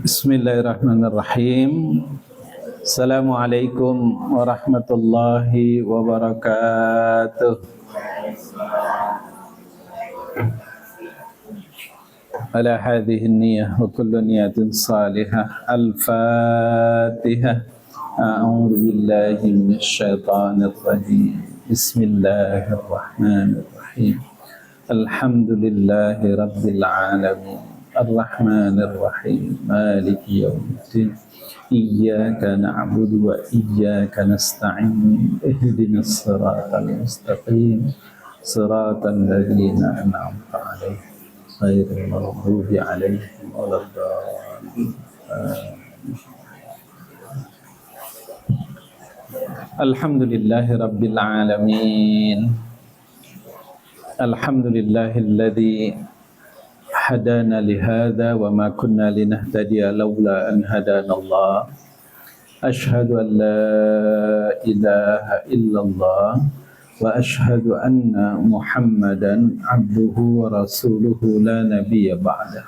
Bismillahirrahmanirrahim. Assalamualaikum warahmatullahi wabarakatuh. Ala hadhihi niyyah wa kullu niyatin salihah. Al-Fatihah. A'udzu billahi minasyaitonir rajim. Bismillahirrahmanirrahim. Alhamdulillahi rabbil alamin. Ar-Rahmanir Rahim. Maliki yaumiddin. Iyyaka na'budu wa iyyaka nasta'in. Ihdinas siratal mustaqim. Siratal ladzina an'amta 'alaihim ghairil maghdubi 'alaihim waladdallin. Alhamdulillahi rabbil alamin. Alhamdulillahilladzi hadana lihada wa ma kunna linahtadiya laula an hadana Allah. Ashhadu an la ilaha illallah wa ashhadu anna Muhammadan abduhu wa rasuluhu la nabiyya ba'dah.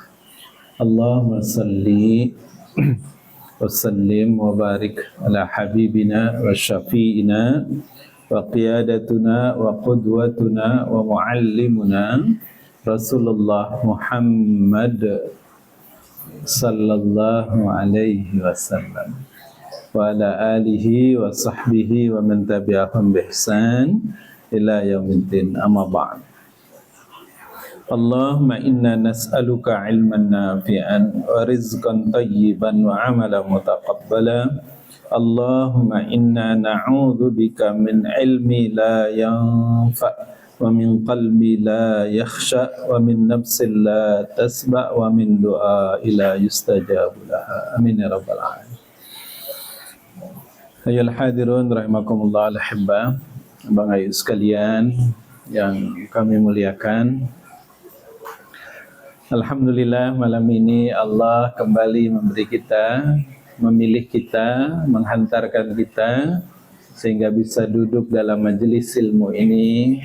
Allahumma salli wa sallim wa barik ala habibina wa syafi'ina wa qiyadatuna wa qudwatuna wa muallimuna Rasulullah Muhammad sallallahu alaihi wasallam wa ala alihi wa sahbihi wa man tabi'ahum bi ihsan ila yaumiddin, amma ba'd. Allahumma inna nas'aluka ilman nafi'an wa rizqan tayyiban wa amalan mutaqabbala. Allahumma inna na'udzu bika min ilmi la yanfa' wa min qalbi la yakhsha wa min nafsin la tasba wa min du'a ila yustajabu laha. Amin ya rabbal alamin. Ayyuhal hadirun rahimakumullah al-ahibba, Abang Ayu sekalian yang kami muliakan. Alhamdulillah malam ini Allah kembali memilih kita, menghantarkan kita sehingga bisa duduk dalam majelis ilmu ini.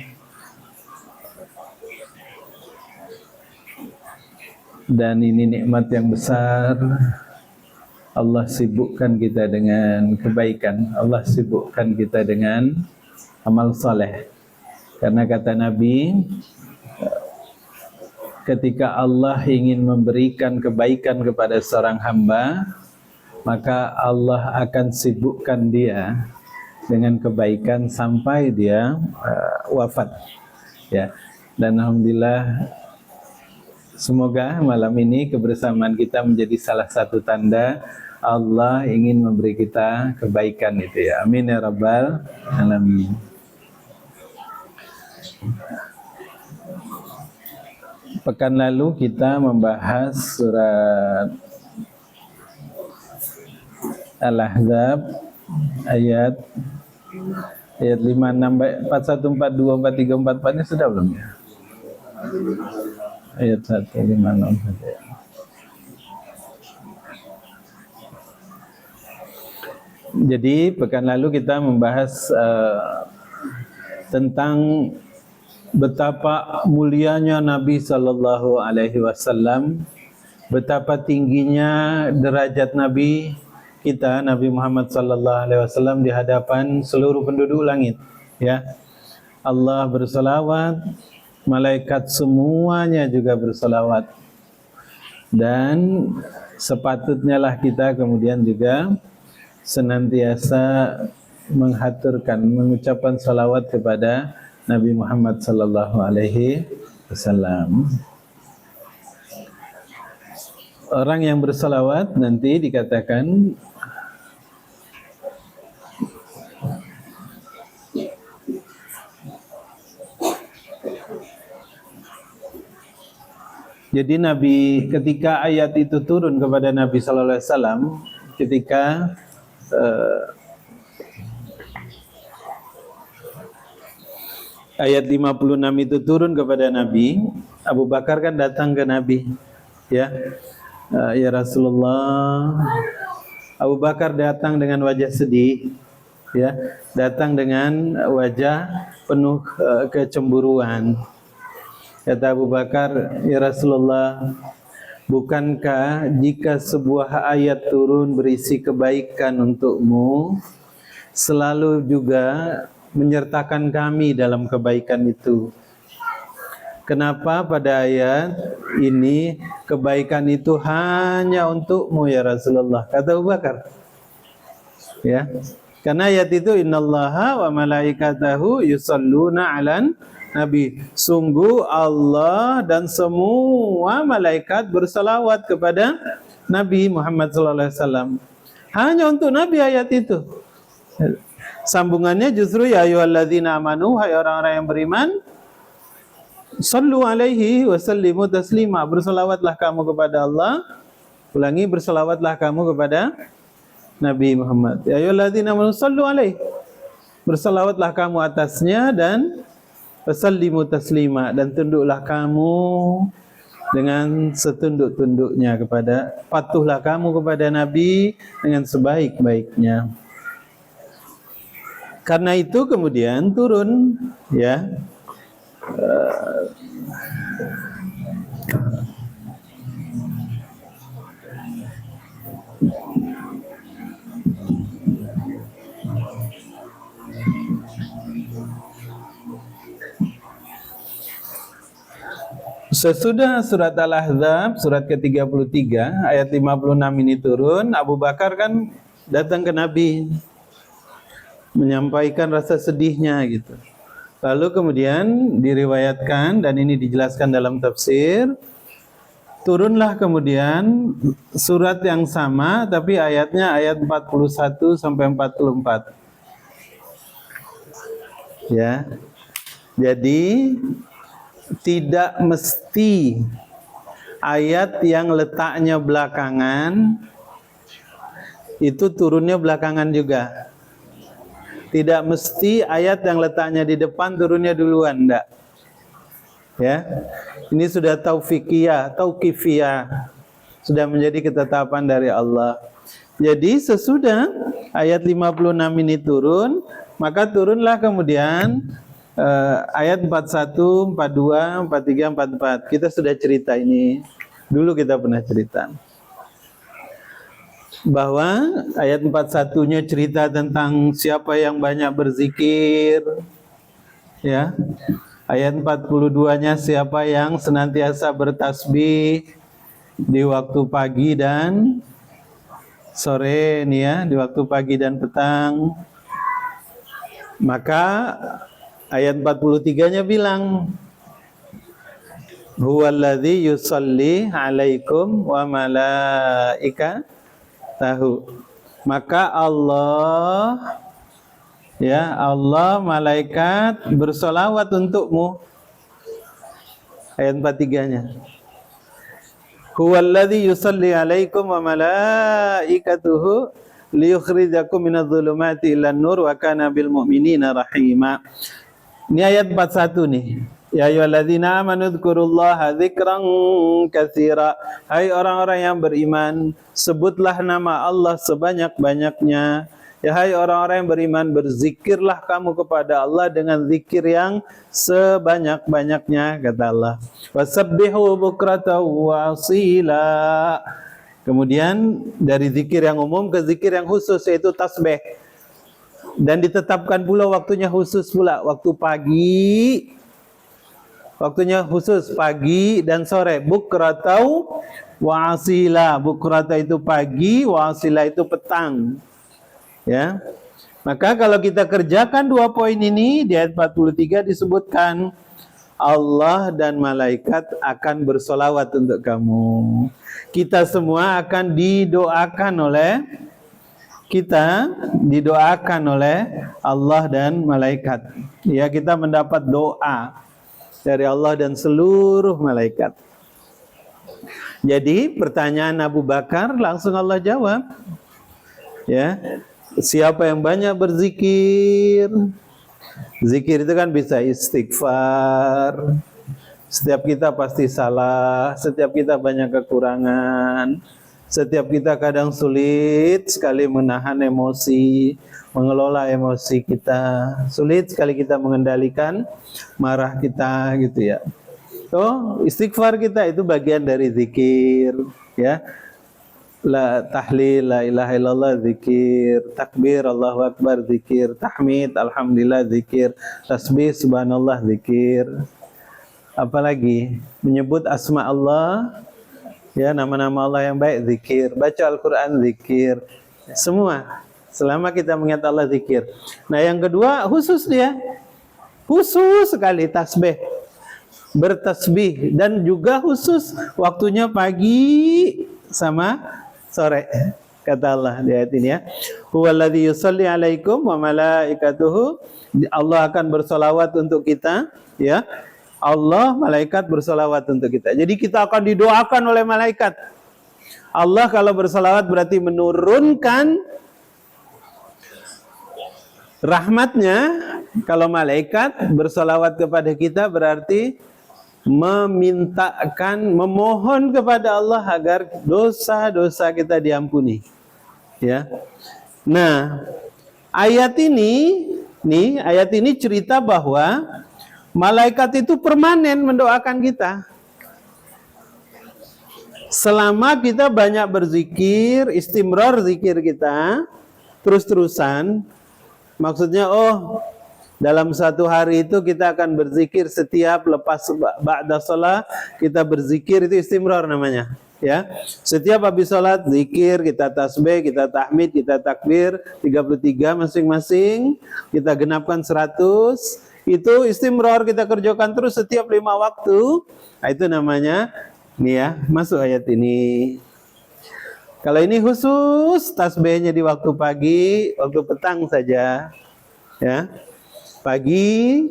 Dan ini nikmat yang besar. Allah sibukkan kita dengan kebaikan. Allah sibukkan kita dengan amal saleh. Karena kata Nabi, ketika Allah ingin memberikan kebaikan kepada seorang hamba, maka Allah akan sibukkan dia dengan kebaikan sampai dia wafat. Ya. Dan alhamdulillah, semoga malam ini kebersamaan kita menjadi salah satu tanda Allah ingin memberi kita kebaikan itu ya. Amin ya rabbal alamin. Pekan lalu kita membahas surat Al-Ahzab ayat 5, 6, 41, 42, 43, 44 ini sudah belum ya? Ayat 1, 5, 6 saja. Jadi pekan lalu kita membahas tentang betapa mulianya Nabi Sallallahu Alaihi Wasallam, betapa tingginya derajat Nabi kita, Nabi Muhammad Sallallahu Alaihi Wasallam di hadapan seluruh penduduk langit. Ya, Allah bersalawat, malaikat semuanya juga bersalawat, dan sepatutnya lah kita kemudian juga senantiasa mengucapkan salawat kepada Nabi Muhammad Sallallahu Alaihi Wasallam. Orang yang bersalawat nanti dikatakan jadi Nabi, ketika ayat itu turun kepada Nabi Sallallahu Alaihi Wasallam, ketika ayat 56 itu turun kepada Nabi, Abu Bakar kan datang ke Nabi, ya. Ya Rasulullah. Abu Bakar datang dengan wajah sedih, ya, datang dengan wajah penuh kecemburuan. Kata Abu Bakar, ya Rasulullah, bukankah jika sebuah ayat turun berisi kebaikan untukmu, selalu juga menyertakan kami dalam kebaikan itu? Kenapa pada ayat ini kebaikan itu hanya untukmu ya Rasulullah? Kata Abu Bakar. Ya. Karena ayat itu innallaha wa malaikatahu yusalluna 'alan nabi. Sungguh Allah dan semua malaikat bersalawat kepada Nabi Muhammad sallallahu alaihi wasallam. Hanya untuk Nabi ayat itu. Sambungannya justru ya ayyuhalladzina amanu, hai orang-orang yang beriman, sallu alaihi wasallimu taslima. Bersalawatlah kamu kepada Allah. Ulangi, bersalawatlah kamu kepada Nabi Muhammad. Ya ayyuhalladzina amanu sallu alaihi. Bersalawatlah kamu atasnya dan wasallimu taslima, dan tunduklah kamu dengan setunduk-tunduknya patuhlah kamu kepada Nabi dengan sebaik-baiknya. Karena itu kemudian turun, ya, sesudah surat Al-Ahzab, surat ke-33, ayat 56 ini turun, Abu Bakar kan datang ke Nabi, menyampaikan rasa sedihnya gitu. Lalu kemudian diriwayatkan, dan ini dijelaskan dalam tafsir, turunlah kemudian surat yang sama, tapi ayatnya ayat 41 sampai 44. Ya. Jadi tidak mesti ayat yang letaknya belakangan itu turunnya belakangan juga. Tidak mesti ayat yang letaknya di depan turunnya duluan, enggak. Ya. Ini sudah tauqifiyah. Sudah menjadi ketetapan dari Allah. Jadi sesudah ayat 56 ini turun, maka turunlah kemudian ayat 41, 42, 43, 44. Kita sudah cerita ini. Dulu kita pernah cerita. Bahwa ayat 41-nya cerita tentang siapa yang banyak berzikir. Ya. Ayat 42-nya siapa yang senantiasa bertasbih di waktu pagi dan sore nih ya, di waktu pagi dan petang. Maka ayat 43-nya bilang, huwallazi yusalli alaikum wa malaikatahu. Maka Allah, ya, Allah malaikat bersolawat untukmu. Ayat 43-nya. Huwallazi yusalli alaikum wa malaikatuhu liyukhrijakum minadh-dhulumati ilan nur wa kana bil mu'minina rahima. Ini ayat 41 nih. Ya ayyuhalladzina amanu dzkurullaha dzikran katsira. Hai orang-orang yang beriman, sebutlah nama Allah sebanyak-banyaknya. Ya hai orang-orang yang beriman, berzikirlah kamu kepada Allah dengan zikir yang sebanyak-banyaknya, kata Allah. Wasabbihu bukratan wa asila. Kemudian dari zikir yang umum ke zikir yang khusus, yaitu tasbih. Dan ditetapkan pula waktunya khusus pula, waktu pagi. Waktunya khusus pagi dan sore. Bukratan wa asila. Bukrata itu pagi, wa asila itu petang. Ya. Maka kalau kita kerjakan dua poin ini di ayat 43 disebutkan Allah dan malaikat akan bersolawat untuk kamu. Kita semua akan didoakan oleh Allah dan malaikat. Ya, kita mendapat doa dari Allah dan seluruh malaikat. Jadi pertanyaan Abu Bakar langsung Allah jawab. Ya. Siapa yang banyak berzikir, Zikir itu kan bisa istighfar. Setiap kita pasti salah, setiap kita banyak kekurangan, setiap kita kadang sulit sekali menahan emosi, mengelola emosi kita, sulit sekali kita mengendalikan marah kita gitu ya. So, istighfar kita itu bagian dari zikir ya. La tahlil, la ilaha illallah zikir, takbir, Allahu akbar zikir, tahmid, alhamdulillah zikir, tasbih, subhanallah zikir. Apalagi menyebut asma Allah, ya, nama-nama Allah yang baik zikir, baca Al-Quran zikir, semua selama kita mengingat Allah zikir. Nah yang kedua khusus dia, khusus sekali tasbih, bertasbih, dan juga khusus waktunya pagi sama sore. Kata Allah di ayat ini ya, huwallazi yusalli alaikum wa malaikatuhu, Allah akan bersolawat untuk kita ya. Allah, malaikat bersolawat untuk kita. Jadi kita akan didoakan oleh malaikat. Allah kalau bersolawat berarti menurunkan rahmatnya. Kalau malaikat bersolawat kepada kita berarti memintakan, memohon kepada Allah agar dosa-dosa kita diampuni. Ya. Nah, ayat ini cerita bahwa malaikat itu permanen mendoakan kita. Selama kita banyak berzikir, istimrar zikir kita, terus-terusan, maksudnya dalam satu hari itu kita akan berzikir setiap lepas ba'da salat, kita berzikir, itu istimrar namanya. Ya, setiap habis salat zikir, kita tasbih, kita tahmid, kita takbir 33 masing-masing, kita genapkan 100. Itu istimrar kita kerjakan terus setiap 5 waktu. Nah, itu namanya nih ya, masuk ayat ini. Kalau ini khusus tasbihnya di waktu pagi, waktu petang saja. Ya. Pagi,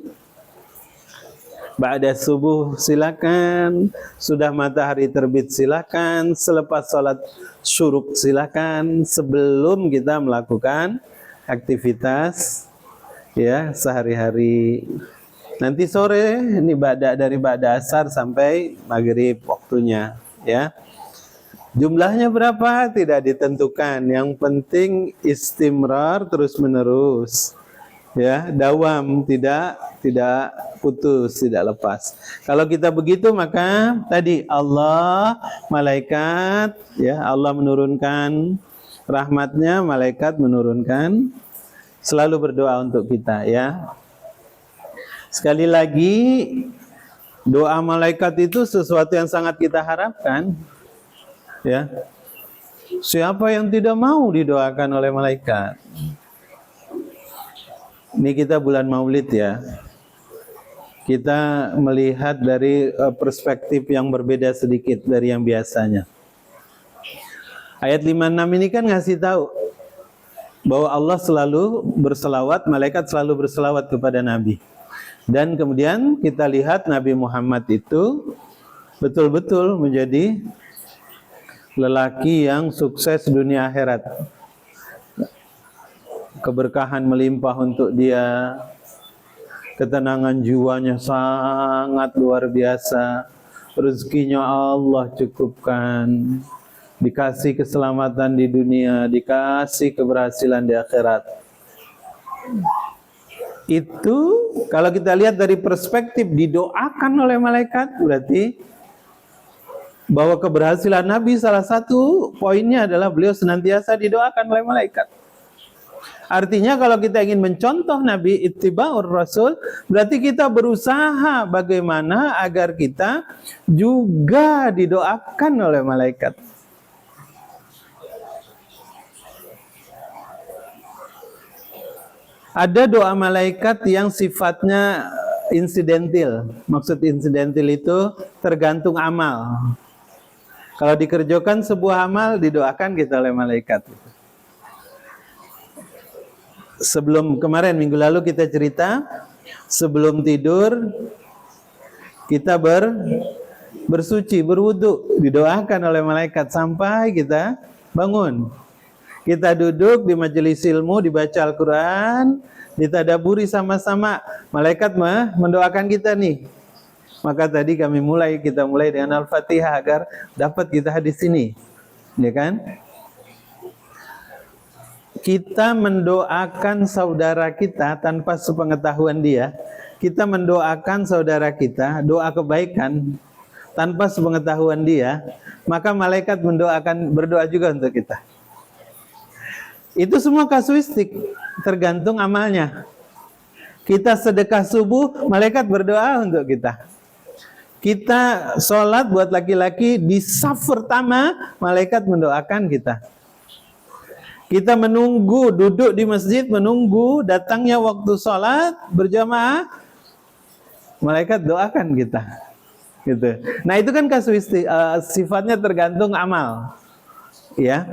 ba'da subuh silakan, sudah matahari terbit silakan, selepas sholat syuruk silakan, sebelum kita melakukan aktivitas ya sehari-hari. Nanti sore ini dari ba'da asar sampai maghrib waktunya ya. Jumlahnya berapa tidak ditentukan, yang penting istimrar terus menerus ya, dawam, tidak putus, tidak lepas. Kalau kita begitu maka tadi Allah, malaikat ya, Allah menurunkan rahmatnya, malaikat menurunkan, selalu berdoa untuk kita ya. Sekali lagi, doa malaikat itu sesuatu yang sangat kita harapkan ya. Siapa yang tidak mau didoakan oleh malaikat? Ini kita bulan Maulid ya. Kita melihat dari perspektif yang berbeda sedikit dari yang biasanya. Ayat 56 ini kan ngasih tahu bahwa Allah selalu berselawat, malaikat selalu berselawat kepada Nabi. Dan kemudian kita lihat Nabi Muhammad itu betul-betul menjadi lelaki yang sukses dunia akhirat. Keberkahan melimpah untuk dia, ketenangan jiwanya sangat luar biasa, rezekinya Allah cukupkan, dikasih keselamatan di dunia, dikasih keberhasilan di akhirat. Itu kalau kita lihat dari perspektif didoakan oleh malaikat, berarti bahwa keberhasilan Nabi salah satu poinnya adalah beliau senantiasa didoakan oleh malaikat. Artinya kalau kita ingin mencontoh Nabi, ittiba'ur Rasul, berarti kita berusaha bagaimana agar kita juga didoakan oleh malaikat. Ada doa malaikat yang sifatnya insidentil. Maksud insidentil itu tergantung amal. Kalau dikerjakan sebuah amal, didoakan kita oleh malaikat. Sebelum kemarin, minggu lalu kita cerita, sebelum tidur, kita bersuci, berwudu, didoakan oleh malaikat sampai kita bangun. Kita duduk di majelis ilmu, dibaca Al-Quran, ditadaburi sama-sama, malaikat mendoakan kita nih. Maka tadi kita mulai dengan Al-Fatihah agar dapat kita hadis ini, ya kan? Kita mendoakan saudara kita tanpa sepengetahuan dia. Kita mendoakan saudara kita doa kebaikan tanpa sepengetahuan dia, maka malaikat berdoa juga untuk kita. Itu semua kasuistik, tergantung amalnya. Kita sedekah subuh, malaikat berdoa untuk kita. Kita sholat buat laki-laki di saf pertama, malaikat mendoakan kita. Kita menunggu, duduk di masjid, menunggu datangnya waktu sholat berjamaah, malaikat doakan kita. Gitu. Nah itu kan kasuistik, sifatnya tergantung amal. Ya.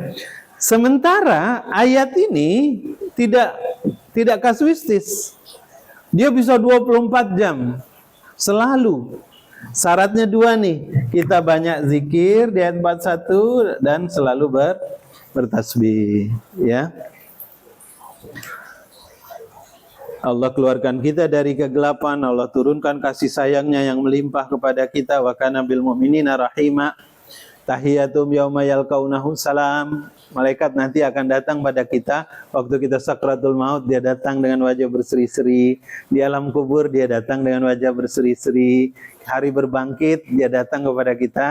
Sementara ayat ini tidak kasuistis. Dia bisa 24 jam selalu. Syaratnya dua nih, kita banyak zikir di ayat 41 dan selalu bertasbih, ya. Allah keluarkan kita dari kegelapan, Allah turunkan kasih sayangnya yang melimpah kepada kita. Wa kana bil mu'minina rahima. Tahiyatum yauma yalqaunahu salam. Malaikat nanti akan datang pada kita waktu kita sakratul maut, dia datang dengan wajah berseri-seri. Di alam kubur dia datang dengan wajah berseri-seri. Hari berbangkit dia datang kepada kita.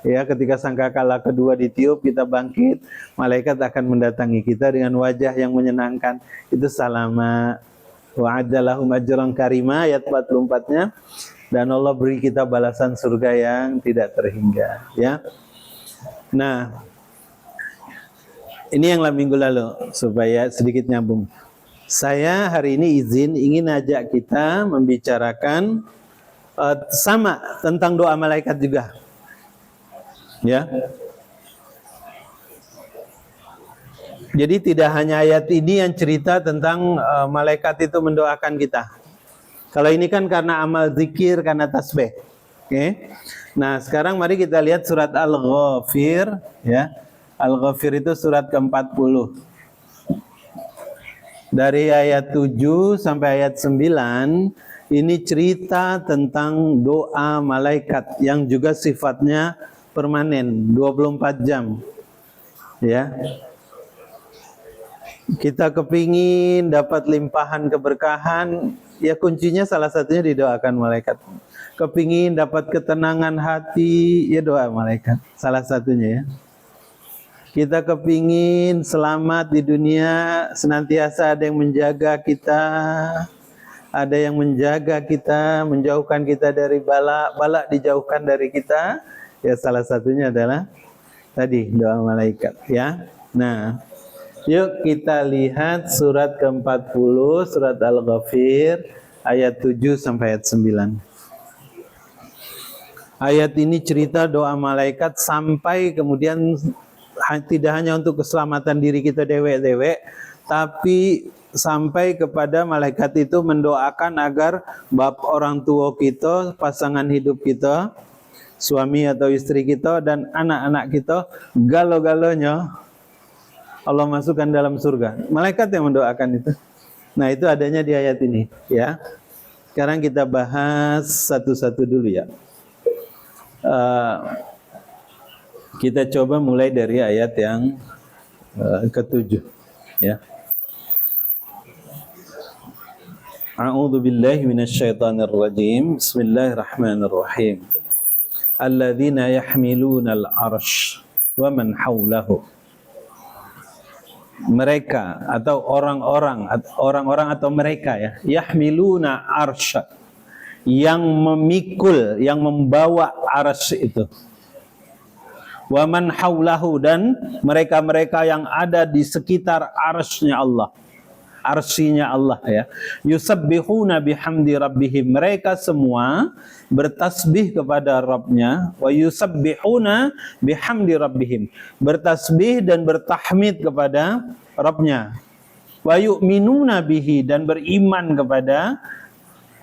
Ya, ketika sangkakala kedua ditiup, kita bangkit, malaikat akan mendatangi kita dengan wajah yang menyenangkan. Itu salama. Wa'adalahum ajran karima, ayat 44-nya. Dan Allah beri kita balasan surga yang tidak terhingga, ya. Nah, ini yang minggu lalu supaya sedikit nyambung. Saya hari ini ingin ajak kita membicarakan sama tentang doa malaikat juga. Ya. Jadi tidak hanya ayat ini yang cerita tentang malaikat itu mendoakan kita. Kalau ini kan karena amal zikir, karena tasbih. Oke. Nah, sekarang mari kita lihat surat Al-Ghafir, ya. Al-Ghafir itu surat ke-40. Dari ayat 7 sampai ayat 9, ini cerita tentang doa malaikat yang juga sifatnya permanen, 24 jam. Ya. Kita kepingin dapat limpahan keberkahan, ya kuncinya salah satunya didoakan malaikat. Kepingin dapat ketenangan hati, ya doa malaikat. Salah satunya ya. Kita kepingin selamat di dunia, senantiasa ada yang menjaga kita, ada yang menjaga kita, menjauhkan kita dari bala dijauhkan dari kita. Ya salah satunya adalah tadi doa malaikat ya. Nah, yuk kita lihat surat ke-40, surat Al-Ghafir, ayat 7 sampai ayat 9. Ayat ini cerita doa malaikat sampai kemudian tidak hanya untuk keselamatan diri kita dewek-dewek, tapi sampai kepada malaikat itu mendoakan agar orang tua kita, pasangan hidup kita, suami atau istri kita, dan anak-anak kita, galo-galonya Allah masukkan dalam surga. Malaikat yang mendoakan itu. Nah, itu adanya di ayat ini, ya. Sekarang kita bahas satu-satu dulu ya. Kita coba mulai dari ayat yang ke-7, ya. A'udzu billahi minasyaitonir rajim. Bismillahirrahmanirrahim. Alladzina yahmilunal arsy wa man haulahu. Mereka atau orang-orang atau mereka ya, yahmiluna arsy, yang memikul, yang membawa arsy itu. Wa man haulahu, dan mereka-mereka yang ada di sekitar arsy-nya Allah. Arsinya Allah ya. Yusabbihuna bihamdi rabbihim, mereka semua bertasbih kepada Rabbnya. Wa yusabbihuna bihamdi rabbihim, bertasbih dan bertahmid kepada Rabbnya. Wa yu'minuna bihi, dan beriman kepada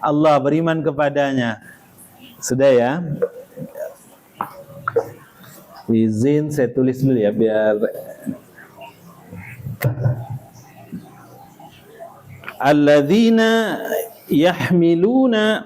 Allah, beriman kepadanya. Sudah ya. Izin saya tulis dulu ya biar alladzina yahmiluna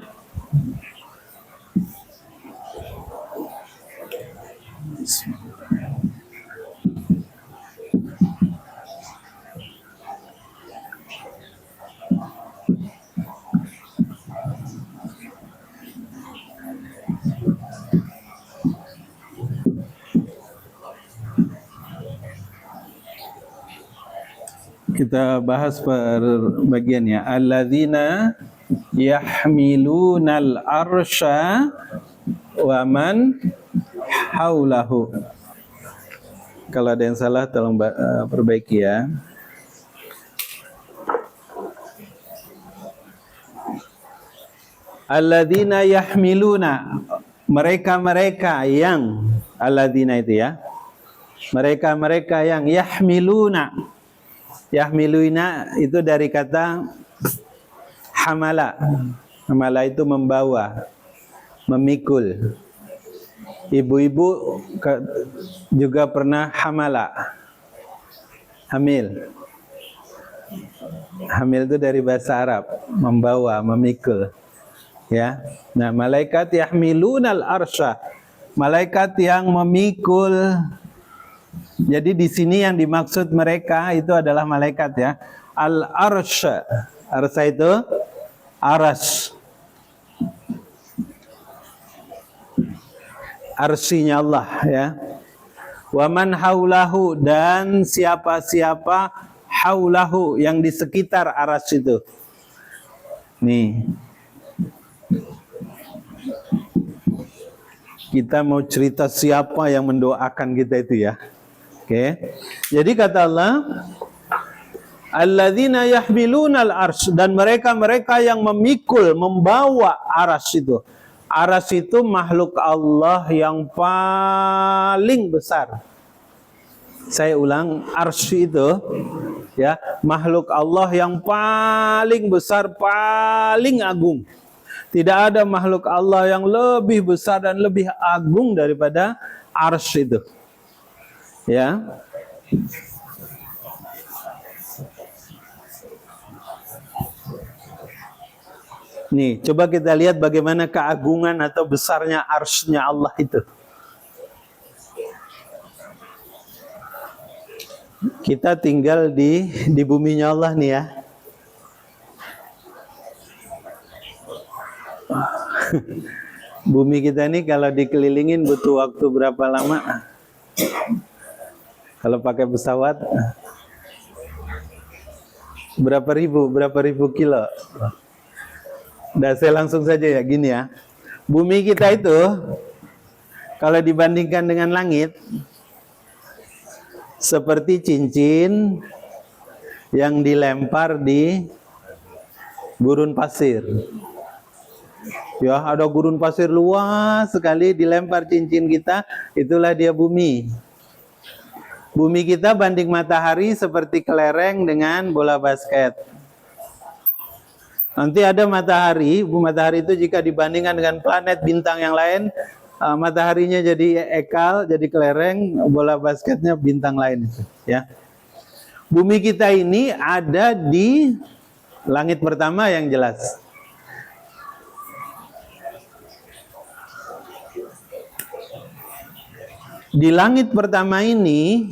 kita bahas per bagiannya. Alladzina yahmilunal arsya wa man haulahu. Kalau ada yang salah tolong perbaiki ya. Alladzina yahmiluna, mereka-mereka yang, alladzina itu ya, mereka-mereka yang yahmiluna. Yahmiluna itu dari kata hamala. Hamala itu membawa, memikul. Ibu-ibu juga pernah hamala, hamil. Hamil itu dari bahasa Arab, membawa, memikul. Ya, nah malaikat yahmilunal arsya, malaikat yang memikul. Jadi di sini yang dimaksud mereka itu adalah malaikat ya. Al-arsy. Arsy itu aras. Arsinya Allah ya. Wa man haulahu, dan siapa-siapa haulahu yang di sekitar aras itu. Nih. Kita mau cerita siapa yang mendoakan kita itu ya. Oke. Jadi kata Allah, alladzina yahmilunal arsy, dan mereka-mereka yang memikul, membawa aras itu. Aras itu makhluk Allah yang paling besar. Saya ulang, arsy itu ya, makhluk Allah yang paling besar, paling agung. Tidak ada makhluk Allah yang lebih besar dan lebih agung daripada arsy itu. Ya. Nih, coba kita lihat bagaimana keagungan atau besarnya arsy-nya Allah itu. Kita tinggal di buminya Allah nih ya. Bumi kita ini kalau dikelilingin butuh waktu berapa lama? Kalau pakai pesawat berapa ribu kilo? Nah, saya langsung saja ya, gini ya. Bumi kita itu kalau dibandingkan dengan langit seperti cincin yang dilempar di gurun pasir. Ya, ada gurun pasir luas sekali, dilempar cincin kita, itulah dia bumi. Bumi kita banding matahari seperti kelereng dengan bola basket. Nanti ada matahari itu jika dibandingkan dengan planet bintang yang lain, mataharinya jadi ekal, jadi kelereng, bola basketnya bintang lain itu, ya. Bumi kita ini ada di langit pertama yang jelas. Di langit pertama ini,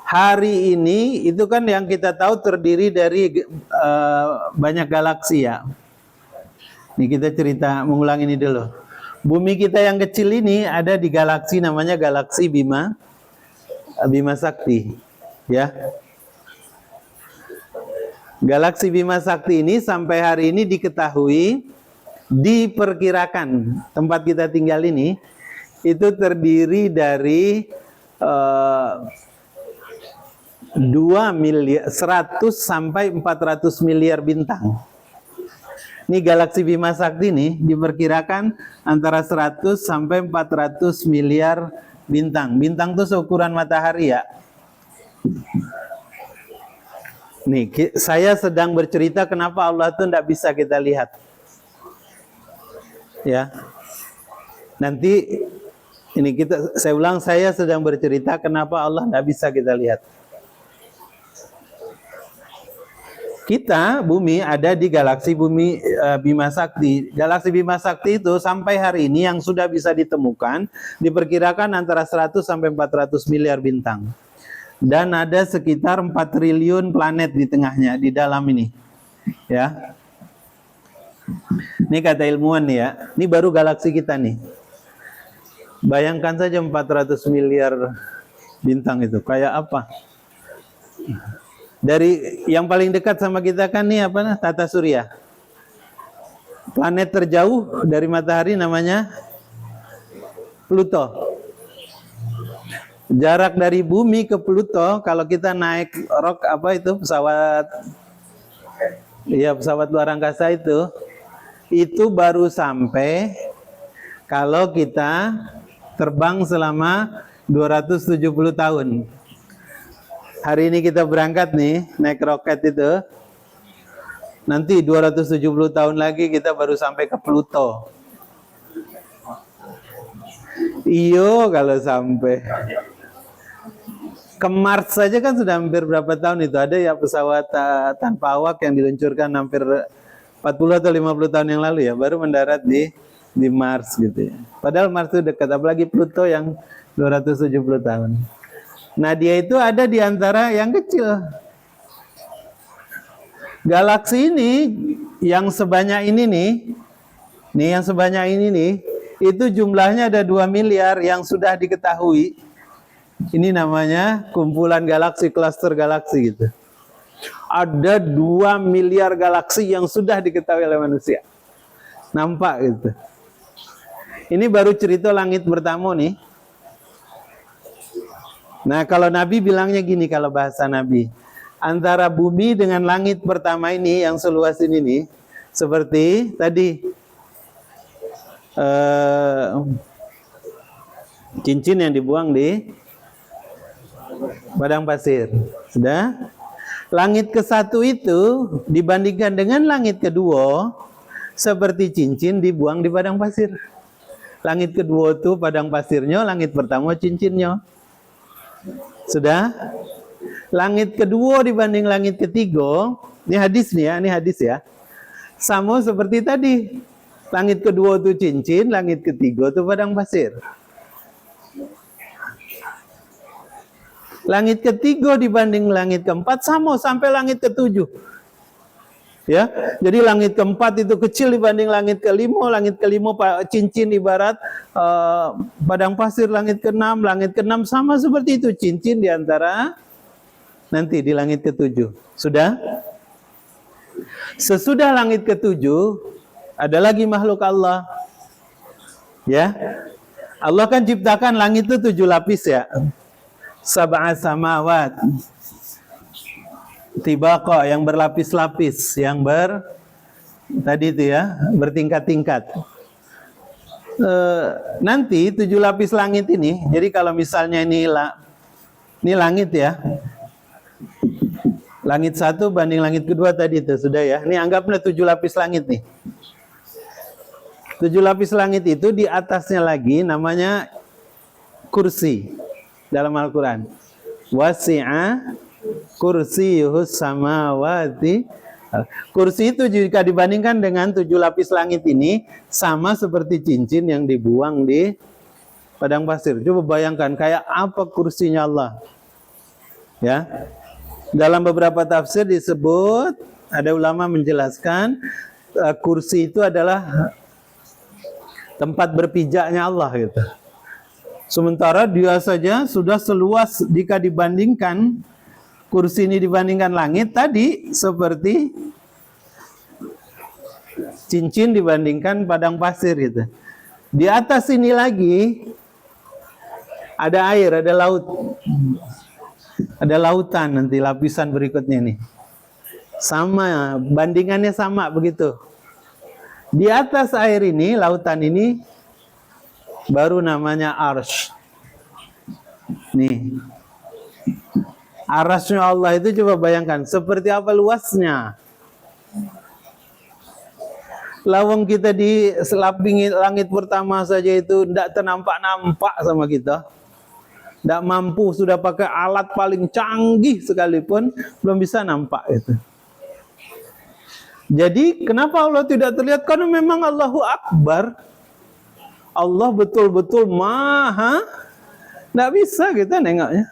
hari ini itu kan yang kita tahu terdiri dari banyak galaksi ya. Ini kita cerita, mengulang ini dulu. Bumi kita yang kecil ini ada di galaksi namanya galaksi Bima Sakti, ya. Galaksi Bima Sakti ini sampai hari ini diketahui, diperkirakan tempat kita tinggal ini itu terdiri dari 100 sampai 400 miliar bintang. Ini galaksi Bima Sakti ini diperkirakan antara 100 sampai 400 miliar bintang. Bintang itu seukuran matahari ya. Nih, saya sedang bercerita kenapa Allah itu tidak bisa kita lihat. Ya. Nanti ini saya ulang, saya sedang bercerita kenapa Allah tidak bisa kita lihat. Kita bumi ada di galaksi bumi Bima Sakti. Galaksi Bima Sakti itu sampai hari ini yang sudah bisa ditemukan diperkirakan antara 100 sampai 400 miliar bintang. Dan ada sekitar 4 triliun planet di tengahnya, di dalam ini. Ya. Ini kata ilmuwan nih ya. Ini baru galaksi kita nih. Bayangkan saja 400 miliar bintang itu kayak apa? Dari yang paling dekat sama kita kan nih apa? Tata Surya. Planet terjauh dari matahari namanya Pluto. Jarak dari bumi ke Pluto kalau kita naik pesawat, ya pesawat luar angkasa itu baru sampai kalau kita terbang selama 270 tahun. Hari ini kita berangkat nih, naik roket itu. Nanti 270 tahun lagi kita baru sampai ke Pluto. Iyo kalau sampai. Ke Mars saja kan sudah hampir berapa tahun itu. Ada ya pesawat tanpa awak yang diluncurkan hampir 40 atau 50 tahun yang lalu ya. Baru mendarat di Mars gitu ya. Padahal Mars itu dekat, apalagi Pluto yang 270 tahun. Nah dia itu ada di antara yang kecil. Galaksi ini yang sebanyak ini nih yang sebanyak ini nih, itu jumlahnya ada 2 miliar yang sudah diketahui. Ini namanya kumpulan galaksi, klaster galaksi gitu. Ada 2 miliar galaksi yang sudah diketahui oleh manusia. Nampak gitu. Ini baru cerita langit pertama nih. Nah kalau Nabi bilangnya gini, kalau bahasa Nabi, antara bumi dengan langit pertama ini yang seluas ini nih, seperti tadi cincin yang dibuang di padang pasir. Sudah? Langit ke-1 itu dibandingkan dengan langit kedua seperti cincin dibuang di padang pasir. Langit kedua itu padang pasirnya, langit pertama cincinnya. Sudah? Langit kedua dibanding langit ketiga, ini hadis nih ya, ini hadis ya. Sama seperti tadi. Langit kedua itu cincin, langit ketiga itu padang pasir. Langit ketiga dibanding langit keempat sama sampai langit ketujuh. Ya, jadi langit keempat itu kecil dibanding langit kelima cincin ibarat padang pasir, langit keenam sama seperti itu, cincin di antara nanti di langit ketujuh. Sudah? Sesudah langit ketujuh ada lagi makhluk Allah. Ya. Allah kan ciptakan langit itu 7 lapis ya. Sab'a samawat. Tibaqa yang berlapis-lapis, yang tadi itu ya, bertingkat-tingkat. Nanti 7 lapis langit ini, jadi kalau misalnya ini langit ya. Langit 1 banding langit kedua tadi itu sudah ya. Ini anggaplah 7 lapis langit nih. 7 lapis langit itu di atasnya lagi namanya kursi dalam Al-Quran. Wasi'a kursiyuhus samawati. Kursi itu jika dibandingkan dengan 7 lapis langit ini sama seperti cincin yang dibuang di padang pasir. Coba bayangkan kayak apa kursinya Allah. Ya. Dalam beberapa tafsir disebut, ada ulama menjelaskan kursi itu adalah tempat berpijaknya Allah gitu. Sementara dia saja sudah seluas jika dibandingkan kursi ini dibandingkan langit tadi seperti cincin dibandingkan padang pasir gitu. Di atas ini lagi ada air, ada laut. Ada lautan nanti lapisan berikutnya nih. Sama, bandingannya sama begitu. Di atas air ini, lautan ini baru namanya arsy. Nih. Arsy Allah itu coba bayangkan seperti apa luasnya. Lawang kita di selaping langit pertama saja itu tidak ternampak-nampak sama kita. Tidak mampu, sudah pakai alat paling canggih sekalipun belum bisa nampak itu. Jadi kenapa Allah tidak terlihat? Karena memang Allahu Akbar. Allah betul-betul maha. Nggak bisa kita nengoknya.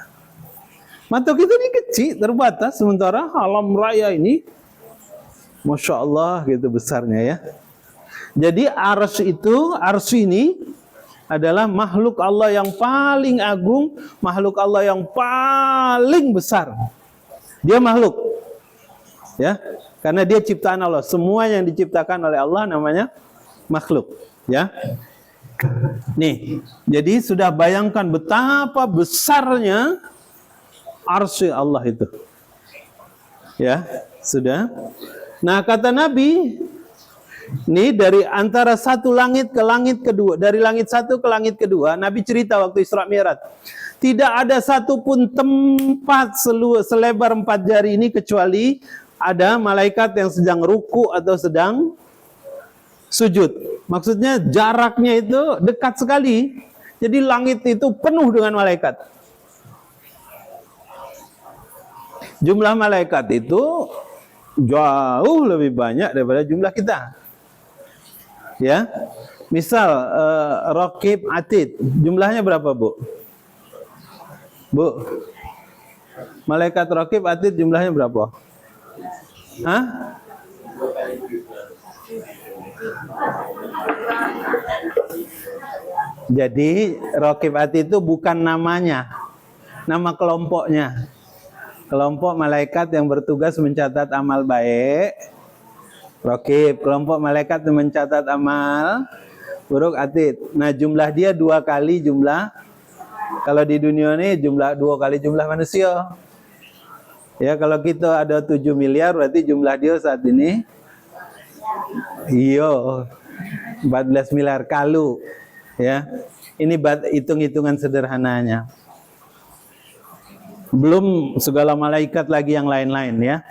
Mata kita ini kecil, terbatas. Sementara alam raya ini, Masya Allah gitu besarnya ya. Jadi arsy ini adalah makhluk Allah yang paling agung, makhluk Allah yang paling besar. Dia makhluk, ya, karena dia ciptaan Allah. Semua yang diciptakan oleh Allah namanya makhluk, ya. Nih, jadi sudah bayangkan betapa besarnya arsy Allah itu, ya, sudah. Nah, kata Nabi, ini dari antara satu langit ke langit kedua, dari langit satu ke langit kedua, Nabi cerita waktu Isra Mi'raj, tidak ada satupun tempat selebar 4 jari ini kecuali ada malaikat yang sedang ruku atau sedang sujud. Maksudnya jaraknya itu dekat sekali. Jadi langit itu penuh dengan malaikat. Jumlah malaikat itu jauh lebih banyak daripada jumlah kita. Ya, misal Raqib Atid, jumlahnya berapa, Bu? Bu, malaikat Raqib Atid jumlahnya berapa? Hah? Jadi Raqib Atid itu bukan namanya, nama kelompoknya. Kelompok malaikat yang bertugas mencatat amal baik, Raqib. Kelompok malaikat yang mencatat amal buruk, Atid. Nah, jumlah dia 2 kali jumlah, kalau di dunia ini jumlah 2 kali jumlah manusia. Ya, kalau kita ada 7 miliar berarti jumlah dia saat ini 14 miliar kalu. Ya. Ini hitung-hitungan sederhananya. Belum segala malaikat lagi yang lain-lain ya.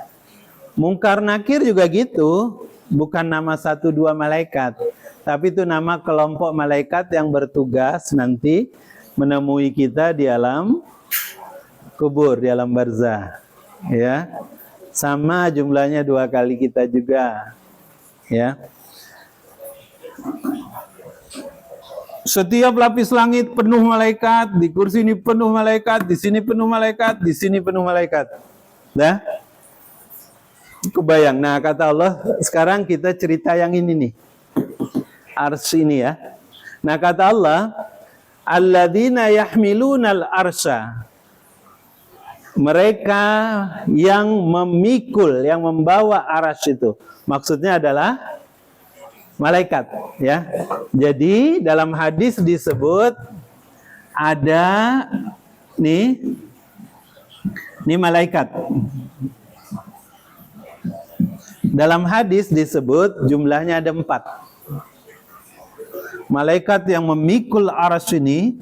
Mungkar Nakir juga gitu, bukan nama 1-2 malaikat, tapi itu nama kelompok malaikat yang bertugas nanti menemui kita di alam kubur, di alam barzah. Ya. Sama jumlahnya 2 kali kita juga. Ya. Setiap lapis langit penuh malaikat, di kursi ini penuh malaikat, di sini penuh malaikat, di sini penuh malaikat. Dah? Kebayang. Nah, kata Allah, sekarang kita cerita yang ini nih. Arsy ini ya. Nah, kata Allah, alladzina yahmilunal arsya. Mereka yang memikul, yang membawa arsy itu. Maksudnya adalah malaikat, ya. Jadi dalam hadis disebut ada nih malaikat. Dalam hadis disebut jumlahnya ada 4. Malaikat yang memikul arsy ini,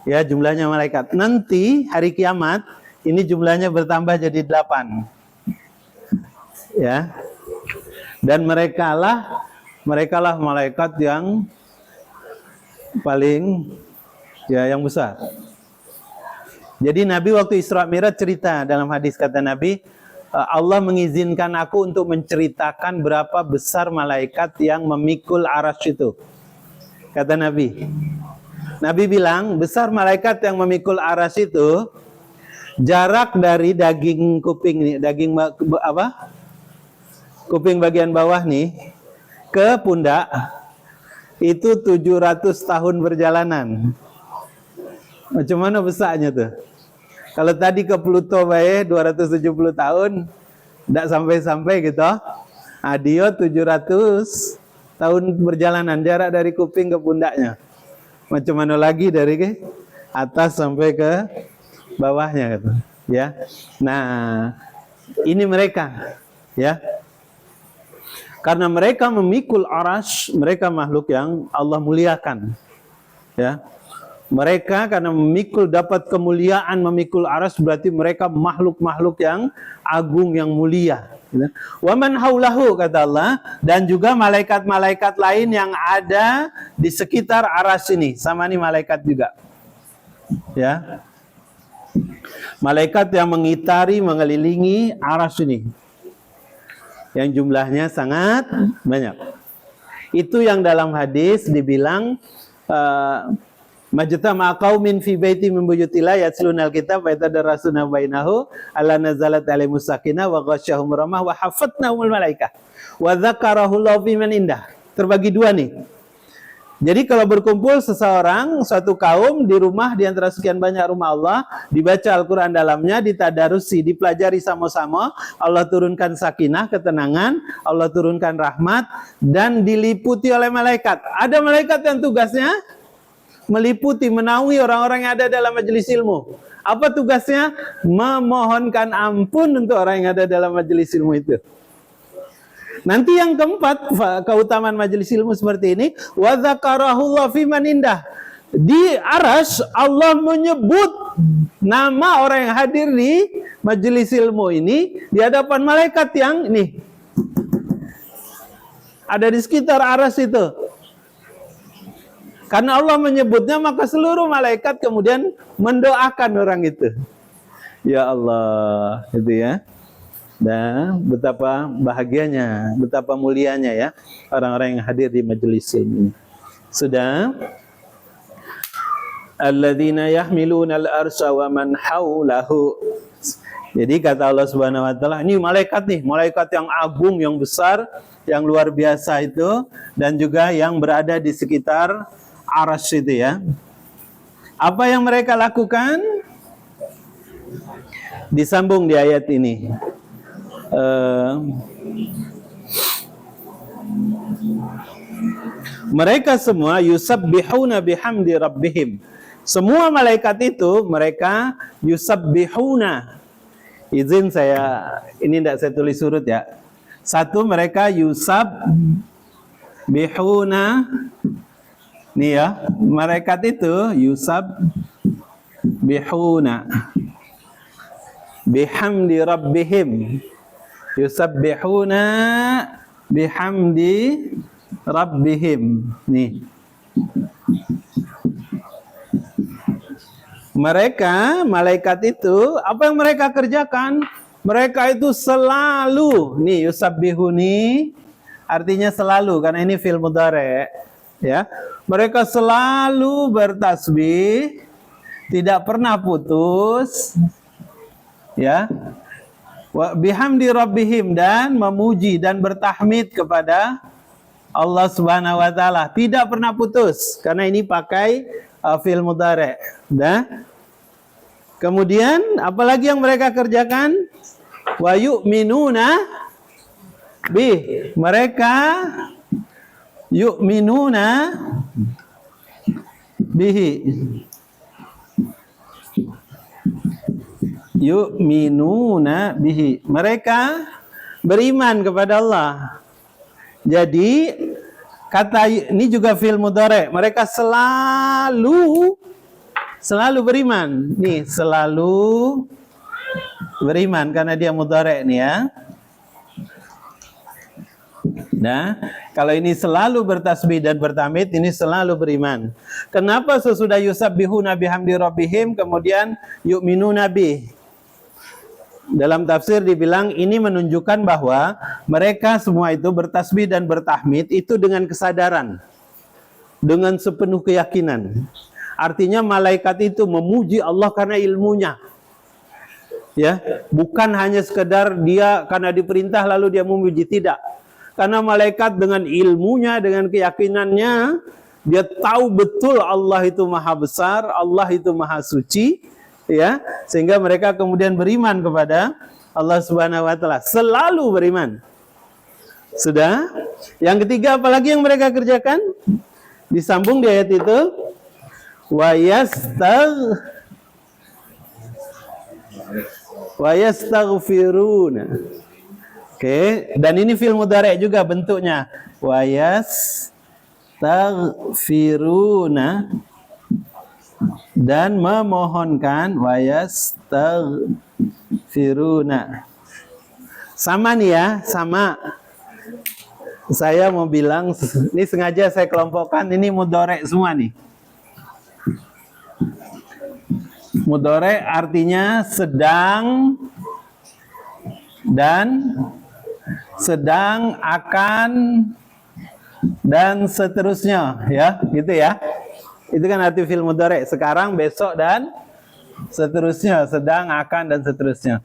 ya, jumlahnya malaikat. Nanti hari kiamat ini jumlahnya bertambah jadi 8. Ya. Dan mereka lah malaikat yang paling, ya, yang besar. Jadi Nabi waktu Isra Mi'raj cerita, dalam hadis kata Nabi, Allah mengizinkan aku untuk menceritakan berapa besar malaikat yang memikul arsy itu. Kata Nabi. Nabi bilang, besar malaikat yang memikul arsy itu jarak dari daging kuping nih, kuping bagian bawah nih ke pundak itu 700 tahun perjalanan. Macam mana besarnya tuh? Kalau tadi ke Pluto baik 270 tahun, tidak sampai-sampai gitu. Dia 700 tahun perjalanan, jarak dari kuping ke pundaknya. Macam mana lagi dari atas sampai ke bawahnya gitu. Ya. Nah, ini mereka, ya. Karena mereka memikul arsy, mereka makhluk yang Allah muliakan. Ya. Mereka karena memikul, dapat kemuliaan memikul arsy, berarti mereka makhluk-makhluk yang agung, yang mulia. Wa man haulahu, kata Allah, dan juga malaikat-malaikat lain yang ada di sekitar arsy ini, sama nih malaikat juga. Ya. Malaikat yang mengitari, mengelilingi arsy ini. yang jumlahnya sangat banyak. Itu yang dalam hadis dibilang majtama'a qaumin fi baiti min buyutillah yatlunal kitab wa yatadarasuna bainahu alla nazalat alaihimus sakinah wa ghasyahum rahmah wa hafatnahumul malaikah wa dzakarahullahu fi man indah. Terbagi dua nih. Jadi kalau berkumpul seseorang, suatu kaum di rumah di antara sekian banyak rumah Allah, dibaca Al-Quran dalamnya, ditadarusi, dipelajari sama-sama, Allah turunkan sakinah, ketenangan, Allah turunkan rahmat, dan diliputi oleh malaikat. Ada malaikat yang tugasnya meliputi, menaungi orang-orang yang ada dalam majelis ilmu. Apa tugasnya? Memohonkan ampun untuk orang yang ada dalam majelis ilmu itu. Nanti yang keempat, keutamaan majelis ilmu seperti ini, wa dzakarahullahu fi man indah. Di Arasy Allah menyebut nama orang yang hadir di majelis ilmu ini di hadapan malaikat yang nih ada di sekitar Arasy itu. Karena Allah menyebutnya, maka seluruh malaikat kemudian mendoakan orang itu. Ya Allah, itu ya. Dan betapa bahagianya, betapa mulianya ya orang-orang yang hadir di majelis ini. Sudah. Alladzina yahmiluna al-arsya wa man haulahu. Jadi kata Allah Subhanahu wa taala, ini malaikat nih, malaikat yang agung, yang besar, yang luar biasa itu, dan juga yang berada di sekitar Arasy itu ya. Apa yang mereka lakukan? Disambung di ayat ini. Mereka semua yusabbihuna bihamdi rabbihim. Semua malaikat itu mereka yusabbihuna. Izin saya, ini tidak saya tulis surut ya. Satu, mereka yusabbihuna. Nih ya, malaikat itu yusabbihuna bihamdi rabbihim. Yusabbihuna bihamdi rabbihim. Nih. Mereka, malaikat itu, apa yang mereka kerjakan? Mereka itu selalu, nih yusabbihuni, artinya selalu, karena ini fi'il mudhari', ya. Mereka selalu bertasbih, tidak pernah putus, ya. Wa bihamdi rabbihim, dan memuji dan bertahmid kepada Allah Subhanahu wa taala, tidak pernah putus karena ini pakai fi'il mudhari'. Nah, kemudian apalagi yang mereka kerjakan? Wa yu'minuna bih, mereka yu'minuna bihi, yu'minuna bihi, mereka beriman kepada Allah. Jadi kata ini juga fi'il mudhari', mereka selalu beriman. Nih, selalu beriman karena dia mudhari' nih ya. Nah, kalau ini selalu bertasbih dan bertahmid, ini selalu beriman. Kenapa sesudah yusabbihuna bihamdi rabbihim kemudian yu'minuna bih? Dalam tafsir dibilang ini menunjukkan bahwa mereka semua itu bertasbih dan bertahmid itu dengan kesadaran, dengan sepenuh keyakinan. Artinya malaikat itu memuji Allah karena ilmunya, ya, bukan hanya sekedar dia karena diperintah lalu dia memuji, tidak. Karena malaikat dengan ilmunya, dengan keyakinannya, dia tahu betul Allah itu maha besar, Allah itu maha suci, ya, sehingga mereka kemudian beriman kepada Allah Subhanahu wa taala, selalu beriman. Sudah. Yang ketiga, apalagi yang mereka kerjakan? Disambung di ayat itu, wa yastaghfiruna. Oke, dan ini fi'il mudhari' juga bentuknya. Wa yastaghfiruna, dan memohonkan, wa yastaghfiruna. Sama nih ya, sama. Saya mau bilang, ini sengaja saya kelompokkan, ini mudhari' semua nih. Mudhari' artinya sedang dan sedang, akan, dan seterusnya, ya, gitu ya. Itu kan arti fi'il mudhari, sekarang, besok, dan seterusnya, sedang, akan, dan seterusnya.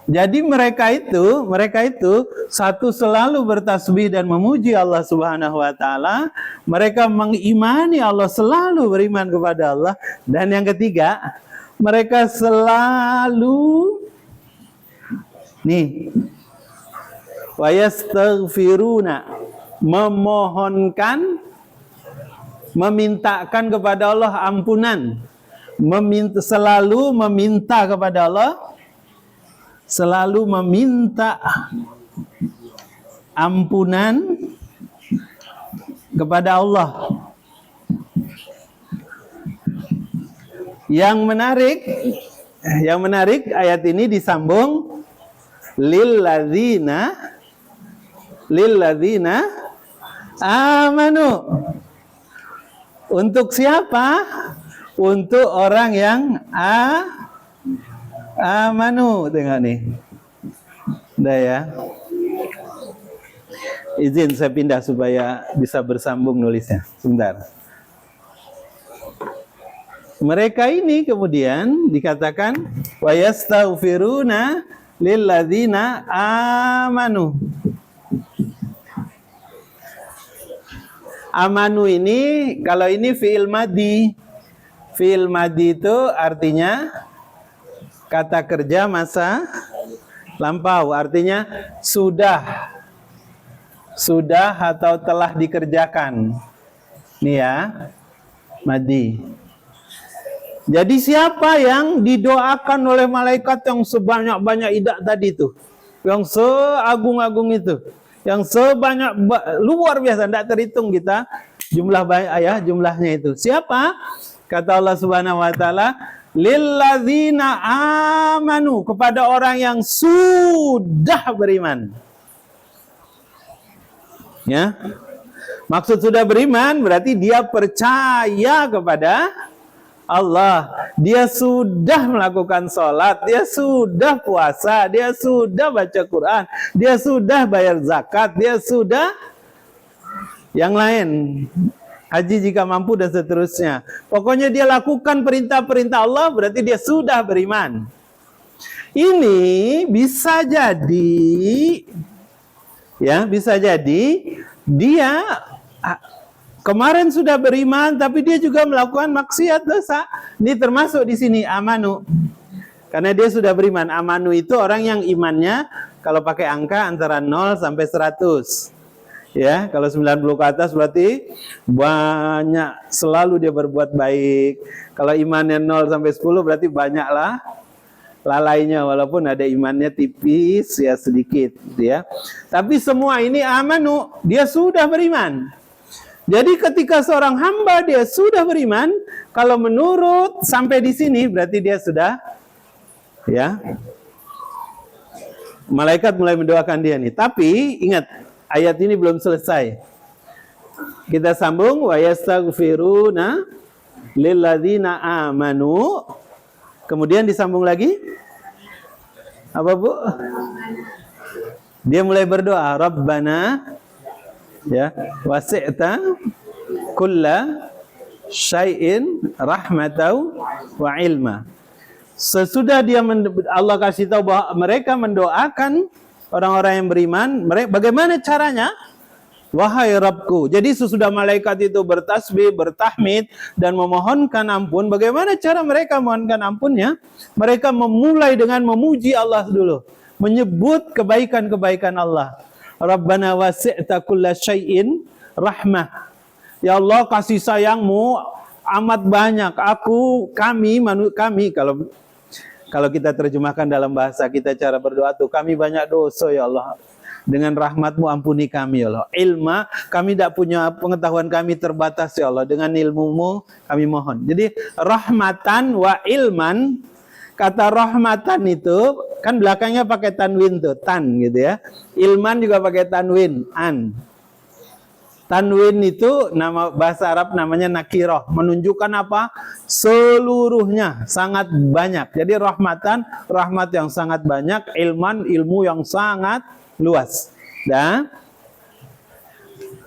Jadi mereka itu satu selalu bertasbih dan memuji Allah Subhanahu wa taala. Mereka mengimani Allah, selalu beriman kepada Allah. Dan yang ketiga, mereka selalu wa yastaghfiruna, memintakan kepada Allah ampunan. Selalu meminta kepada Allah, selalu meminta ampunan kepada Allah. Yang menarik ayat ini disambung lilladzina amanu. Untuk siapa? Untuk orang yang amanu. Tengok nih. Udah ya. Izin saya pindah supaya bisa bersambung nulisnya. Sebentar. Mereka ini kemudian dikatakan wa yastaghfiruna lilladzina amanu. Amanu ini, kalau ini fi'il madhi. Fi'il madhi itu artinya kata kerja masa lampau, artinya sudah atau telah dikerjakan. Nih ya, madhi. Jadi siapa yang didoakan oleh malaikat yang sebanyak-banyak idak tadi itu, yang seagung-agung itu, yang sebanyak, luar biasa, tidak terhitung kita jumlahnya itu. Siapa? Kata Allah Subhanahu wa taala, lilladzina amanu, kepada orang yang sudah beriman. Ya. Maksud sudah beriman berarti dia percaya kepada Allah. Dia sudah melakukan sholat, dia sudah puasa, dia sudah baca Quran, dia sudah bayar zakat, dia sudah yang lain, haji jika mampu, dan seterusnya. Pokoknya dia lakukan perintah-perintah Allah, berarti dia sudah beriman. Ini bisa jadi, ya, bisa jadi dia kemarin sudah beriman, tapi dia juga melakukan maksiat, dosa. Ini termasuk di sini amanu. Karena dia sudah beriman. Amanu itu orang yang imannya kalau pakai angka antara 0 sampai 100. Ya, kalau 90 ke atas berarti banyak, selalu dia berbuat baik. Kalau imannya 0 sampai 10 berarti banyaklah lalainya, walaupun ada imannya tipis ya, sedikit ya. Tapi semua ini amanu, dia sudah beriman. Jadi ketika seorang hamba dia sudah beriman, kalau menurut sampai di sini berarti dia sudah, ya. Malaikat mulai mendoakan dia nih. Tapi ingat, ayat ini belum selesai. Kita sambung, wa yastaghfiruna lilladzina amanu. Kemudian disambung lagi. Apa Bu? Dia mulai berdoa, Rabbana, ya, wasi'ta kulla syai'in rahmatau wa ilma. Sesudah Allah kasih tahu bahwa mereka mendoakan orang-orang yang beriman, bagaimana caranya? Wahai Rabbku. Jadi sesudah malaikat itu bertasbih, bertahmid, dan memohonkan ampun, bagaimana cara mereka memohonkan ampunnya? Mereka memulai dengan memuji Allah dulu, menyebut kebaikan-kebaikan Allah. Rabbana wasi'ta kulla syai'in rahmah. Ya Allah, kasih sayangmu amat banyak. Kami, kalau kita terjemahkan dalam bahasa kita, cara berdoa tuh, kami banyak dosa ya Allah. Dengan rahmatmu ampuni kami ya Allah. Ilma, kami tidak punya pengetahuan, kami terbatas ya Allah. Dengan ilmumu kami mohon. Jadi rahmatan wa ilman. Kata rahmatan itu kan belakangnya pakai tanwin tuh, tan gitu ya. Ilman juga pakai tanwin, an. Tanwin itu nama bahasa Arab namanya nakiroh, menunjukkan apa? Seluruhnya, sangat banyak. Jadi rahmatan, rahmat yang sangat banyak, ilman, ilmu yang sangat luas. Dah.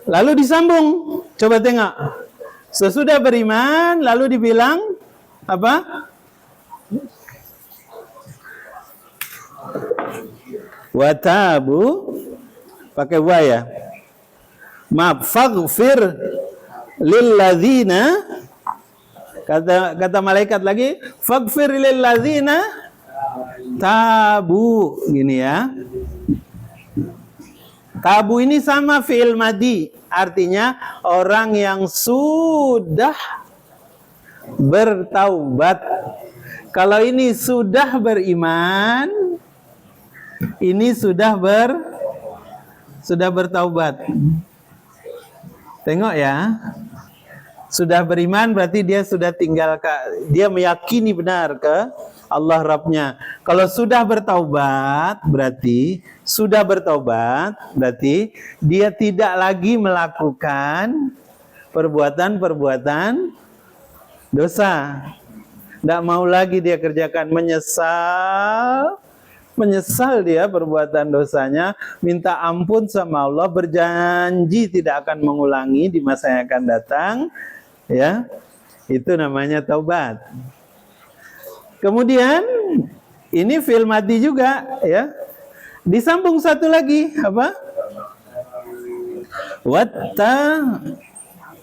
Lalu disambung. Coba tengok. Sesudah beriman lalu dibilang apa? Watabu pakai wa ya. Maaf, faghfir lilladzina, kata malaikat lagi, faghfir lilladzina tabu, gini ya. Tabu ini sama fi'il madi, artinya orang yang sudah bertaubat. Kalau ini sudah beriman, ini sudah bertaubat. Tengok ya. Sudah beriman berarti dia sudah tinggal, dia meyakini benar ke Allah Rabbnya. Kalau sudah bertaubat berarti dia tidak lagi melakukan perbuatan-perbuatan dosa. Tidak mau lagi dia kerjakan, menyesal dia perbuatan dosanya, minta ampun sama Allah, berjanji tidak akan mengulangi di masa yang akan datang, ya. Itu namanya taubat. Kemudian ini fi'il madi juga, ya. Disambung satu lagi, apa?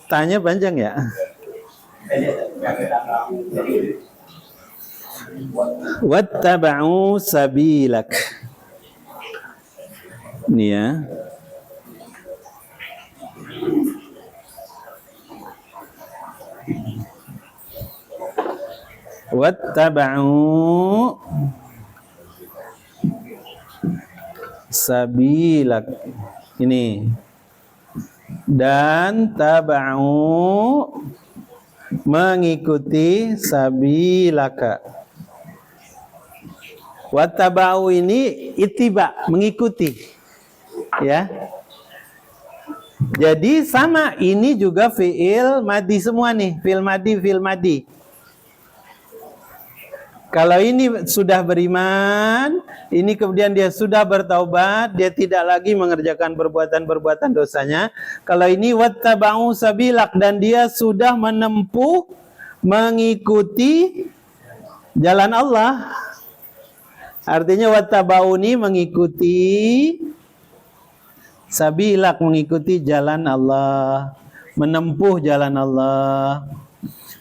Tanya panjang ya. Wattaba'u sabilak. Ini ya. Wattaba'u sabilak. Ini. Dan taba'u mengikuti sabilaka. Wattaba'u ini ittiba, mengikuti. Ya. Jadi sama, ini juga fi'il madi semua nih, fi'il madi. Kalau ini sudah beriman, ini kemudian dia sudah bertaubat, dia tidak lagi mengerjakan perbuatan-perbuatan dosanya. Kalau ini wattaba'u sabilak, dan dia sudah menempuh, mengikuti jalan Allah. Artinya wattaba'u ini mengikuti sabilak, mengikuti jalan Allah, menempuh jalan Allah.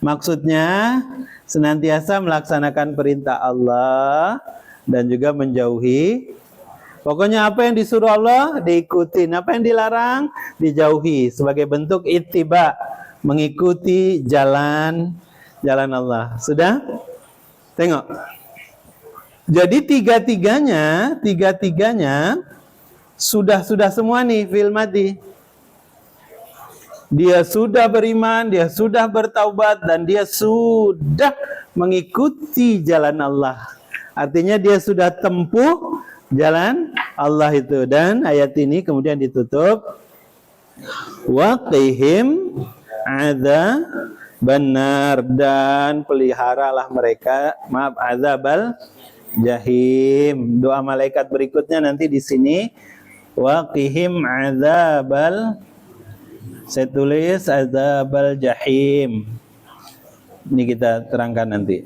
Maksudnya senantiasa melaksanakan perintah Allah dan juga menjauhi. Pokoknya apa yang disuruh Allah diikuti, apa yang dilarang dijauhi, sebagai bentuk ittiba, mengikuti jalan Allah. Sudah? Tengok. Jadi tiga-tiganya sudah semua nih fi'il madi. Dia sudah beriman, dia sudah bertaubat, dan dia sudah mengikuti jalan Allah. Artinya dia sudah tempuh jalan Allah itu. Dan ayat ini kemudian ditutup, waqihim adzabannar, dan peliharalah mereka, azabal jahim. Doa malaikat berikutnya nanti di sini, waqihim azabal, saya tulis azabal jahim. Ini kita terangkan nanti.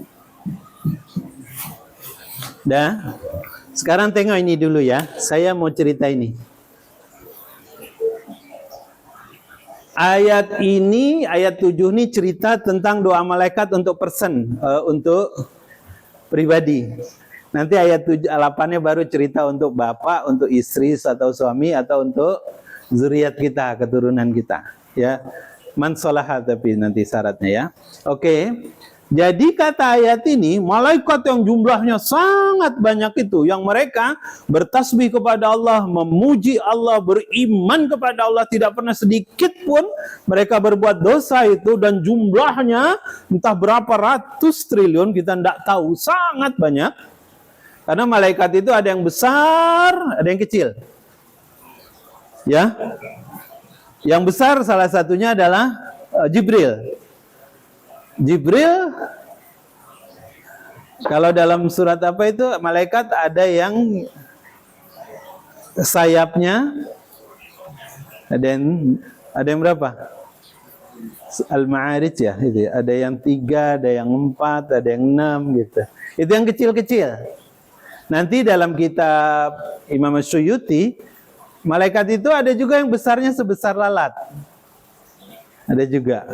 Dah. Sekarang tengok ini dulu ya. Saya mau cerita ini. Ayat ini, ayat 7 ini cerita tentang doa malaikat untuk untuk pribadi. Nanti ayat 8-nya baru cerita untuk bapak, untuk istri atau suami, atau untuk zuriat kita, keturunan kita, ya. Man sholaha, tapi nanti syaratnya ya. Oke. Jadi kata ayat ini, malaikat yang jumlahnya sangat banyak itu, yang mereka bertasbih kepada Allah, memuji Allah, beriman kepada Allah, tidak pernah sedikit pun mereka berbuat dosa itu, dan jumlahnya entah berapa ratus triliun, kita tidak tahu, sangat banyak. Karena malaikat itu ada yang besar, ada yang kecil. Ya, yang besar salah satunya adalah Jibril. Kalau dalam surat apa itu, malaikat ada yang sayapnya ada yang berapa? Al-Ma'arij ya, itu ya. Ada yang 3, ada yang 4, ada yang 6 gitu. Itu yang kecil-kecil. Nanti dalam kitab Imam Suyuti, malaikat itu ada juga yang besarnya sebesar lalat. Ada juga.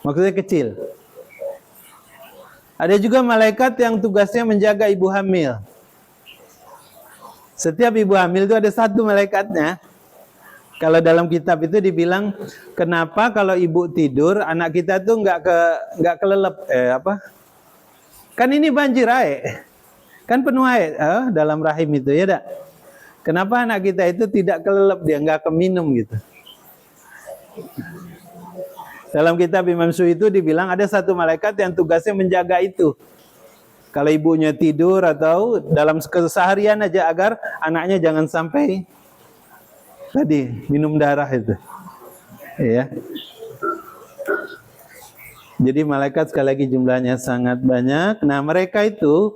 Maksudnya kecil. Ada juga malaikat yang tugasnya menjaga ibu hamil. Setiap ibu hamil itu ada satu malaikatnya. Kalau dalam kitab itu dibilang, kenapa kalau ibu tidur anak kita tuh nggak kelelep Kan ini banjir air. Kan penuh air dalam rahim itu ya dak. Kenapa anak kita itu tidak kelelep, dia nggak keminum gitu. Dalam kitab Imam Suyuti itu dibilang ada satu malaikat yang tugasnya menjaga itu. Kalau ibunya tidur atau dalam keseharian aja agar anaknya jangan sampai tadi minum darah itu. Ya. Jadi malaikat sekali lagi jumlahnya sangat banyak. Nah, mereka itu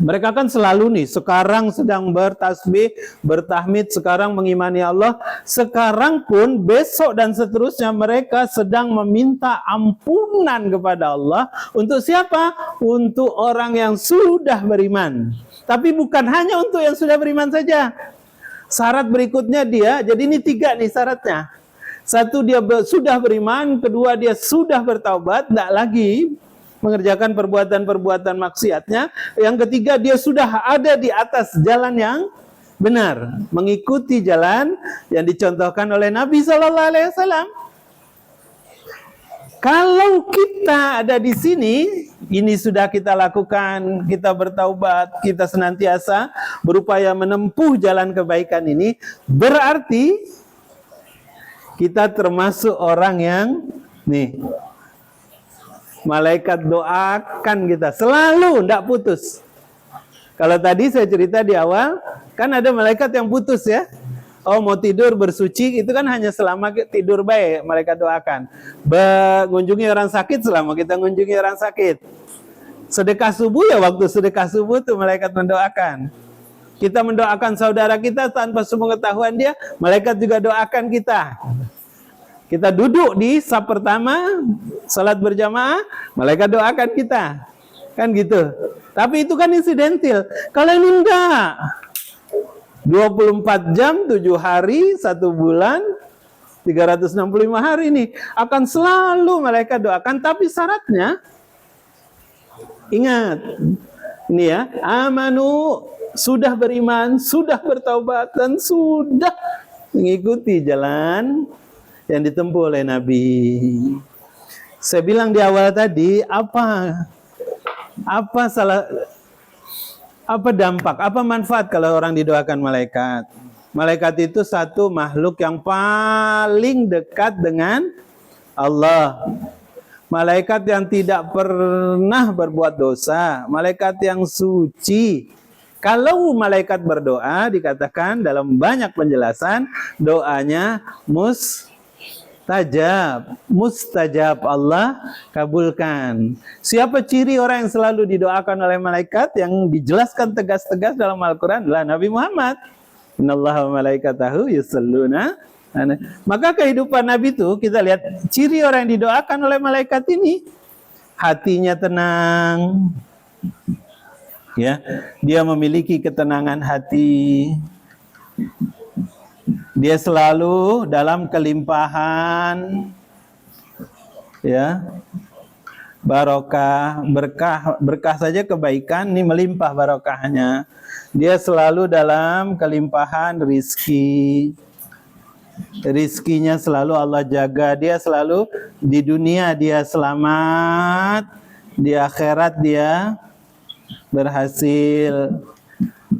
mereka kan selalu nih, sekarang sedang bertasbih, bertahmid, sekarang mengimani Allah. Sekarang pun, besok dan seterusnya mereka sedang meminta ampunan kepada Allah. Untuk siapa? Untuk orang yang sudah beriman. Tapi bukan hanya untuk yang sudah beriman saja. Syarat berikutnya dia, jadi ini 3 nih syaratnya. 1, dia sudah beriman. 2, dia sudah bertaubat, tidak lagi mengerjakan perbuatan-perbuatan maksiatnya. Yang ketiga, dia sudah ada di atas jalan yang benar, mengikuti jalan yang dicontohkan oleh Nabi SAW. Kalau kita ada di sini, ini sudah kita lakukan, kita bertaubat, kita senantiasa berupaya menempuh jalan kebaikan ini, berarti kita termasuk orang yang nih, malaikat doakan kita selalu, tidak putus. Kalau tadi saya cerita di awal, kan ada malaikat yang putus ya. Oh, mau tidur bersuci, itu kan hanya selama tidur baik, malaikat doakan. Mengunjungi orang sakit, selama kita mengunjungi orang sakit. Sedekah subuh ya, waktu sedekah subuh tuh malaikat mendoakan. Kita mendoakan saudara kita tanpa sepengetahuan dia, malaikat juga doakan kita. Kita duduk di saf pertama, salat berjamaah, malaikat doakan kita. Kan gitu. Tapi itu kan insidental. Kalau ini enggak. 24 jam, 7 hari, 1 bulan, 365 hari ini akan selalu malaikat doakan. Tapi syaratnya, ingat, ini ya, amanu, sudah beriman, sudah bertaubat, dan sudah mengikuti jalan yang ditempuh oleh Nabi. Saya bilang di awal tadi, apa dampak, apa manfaat kalau orang didoakan malaikat? Malaikat itu satu makhluk yang paling dekat dengan Allah. Malaikat yang tidak pernah berbuat dosa, malaikat yang suci. Kalau malaikat berdoa, dikatakan dalam banyak penjelasan, doanya mustajab, Allah kabulkan. Siapa ciri orang yang selalu didoakan oleh malaikat yang dijelaskan tegas-tegas dalam Al-Quran adalah Nabi Muhammad. Innallaha wa malaikatahu yusalluna. Maka kehidupan Nabi itu kita lihat ciri orang yang didoakan oleh malaikat ini, hatinya tenang, ya, dia memiliki ketenangan hati. Dia selalu dalam kelimpahan, ya, barokah, berkah saja kebaikan ini melimpah barokahnya. Dia selalu dalam kelimpahan rizkinya selalu Allah jaga. Dia selalu di dunia dia selamat, di akhirat dia berhasil,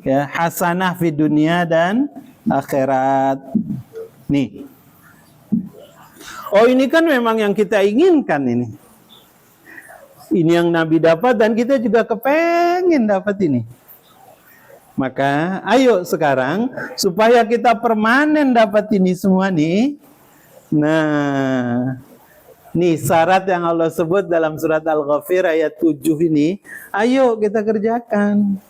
ya, hasanah fi dunia dan akhirat. Nih. Oh, ini kan memang yang kita inginkan ini. Ini yang Nabi dapat dan kita juga kepengen dapat ini. Maka ayo sekarang supaya kita permanen dapat ini semua nih. Nah, nih syarat yang Allah sebut dalam surat Al-Ghafir ayat 7 ini. Ayo kita kerjakan.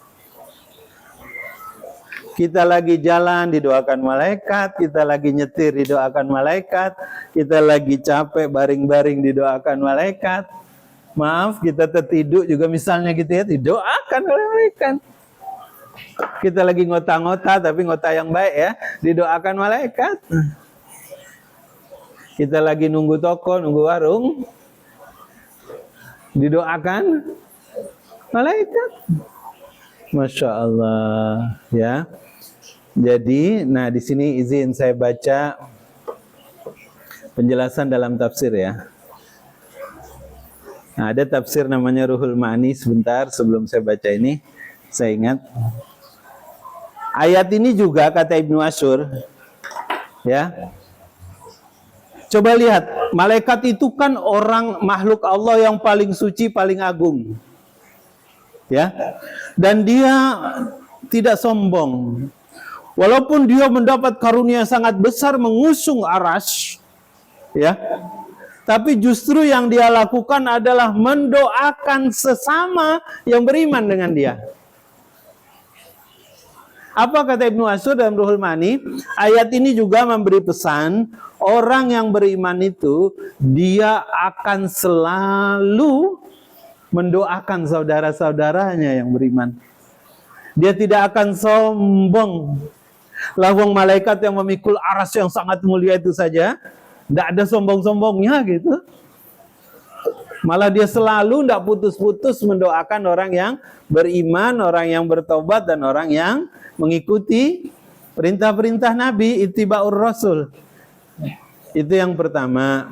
Kita lagi jalan didoakan malaikat, kita lagi nyetir didoakan malaikat, kita lagi capek baring-baring didoakan malaikat. Maaf, kita tertidur juga misalnya gitu ya, didoakan oleh malaikat. Kita lagi ngota-ngota, tapi ngota yang baik ya, didoakan malaikat. Kita lagi nunggu toko, nunggu warung, didoakan malaikat. Masya Allah, ya. Jadi, nah di sini izin saya baca penjelasan dalam tafsir ya. Nah, ada tafsir namanya Ruhul Ma'ani. Sebentar sebelum saya baca ini, saya ingat ayat ini juga kata Ibnu Asyur, ya. Coba lihat, malaikat itu kan orang makhluk Allah yang paling suci, paling agung, ya. Dan dia tidak sombong. Walaupun dia mendapat karunia sangat besar mengusung arasy, ya, tapi justru yang dia lakukan adalah mendoakan sesama yang beriman dengan dia. Apa kata Ibnu Asyur dalam Ruhul Ma'ani? Ayat ini juga memberi pesan, orang yang beriman itu dia akan selalu mendoakan saudara-saudaranya yang beriman. Dia tidak akan sombong. Lawang malaikat yang memikul arasy yang sangat mulia itu saja, tidak ada sombong-sombongnya gitu. Malah dia selalu tidak putus-putus mendoakan orang yang beriman, orang yang bertobat, dan orang yang mengikuti perintah-perintah Nabi, ittiba'ur Rasul. Itu yang pertama.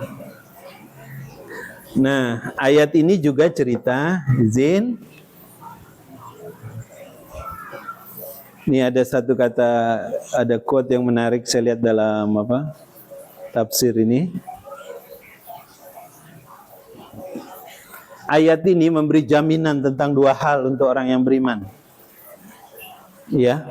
Nah, ayat ini juga cerita, izin. Ini ada satu kata, ada quote yang menarik saya lihat dalam tafsir ini. Ayat ini memberi jaminan tentang dua hal untuk orang yang beriman. Ya.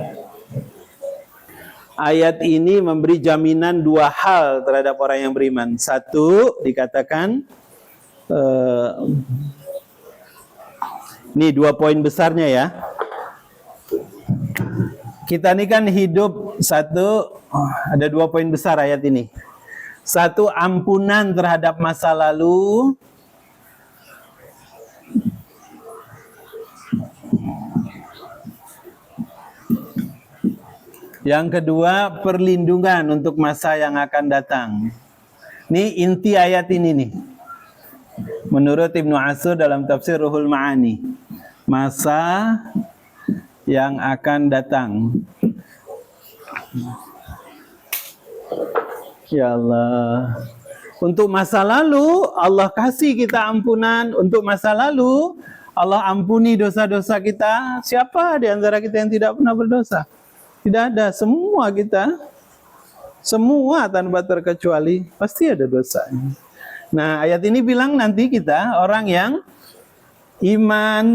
Ayat ini memberi jaminan dua hal terhadap orang yang beriman. Satu, dikatakan ini dua poin besarnya ya. Kita ini kan hidup ada dua poin besar ayat ini. Satu, ampunan terhadap masa lalu. Yang kedua, perlindungan untuk masa yang akan datang. Ini inti ayat ini nih. Menurut Ibnu Asyur dalam tafsir Ruhul Ma'ani. Masa yang akan datang. Ya Allah. Untuk masa lalu, Allah kasih kita ampunan. Untuk masa lalu, Allah ampuni dosa-dosa kita. Siapa di antara kita yang tidak pernah berdosa? Tidak ada. Semua kita, semua tanpa terkecuali, pasti ada dosanya. Nah, ayat ini bilang nanti kita, orang yang iman,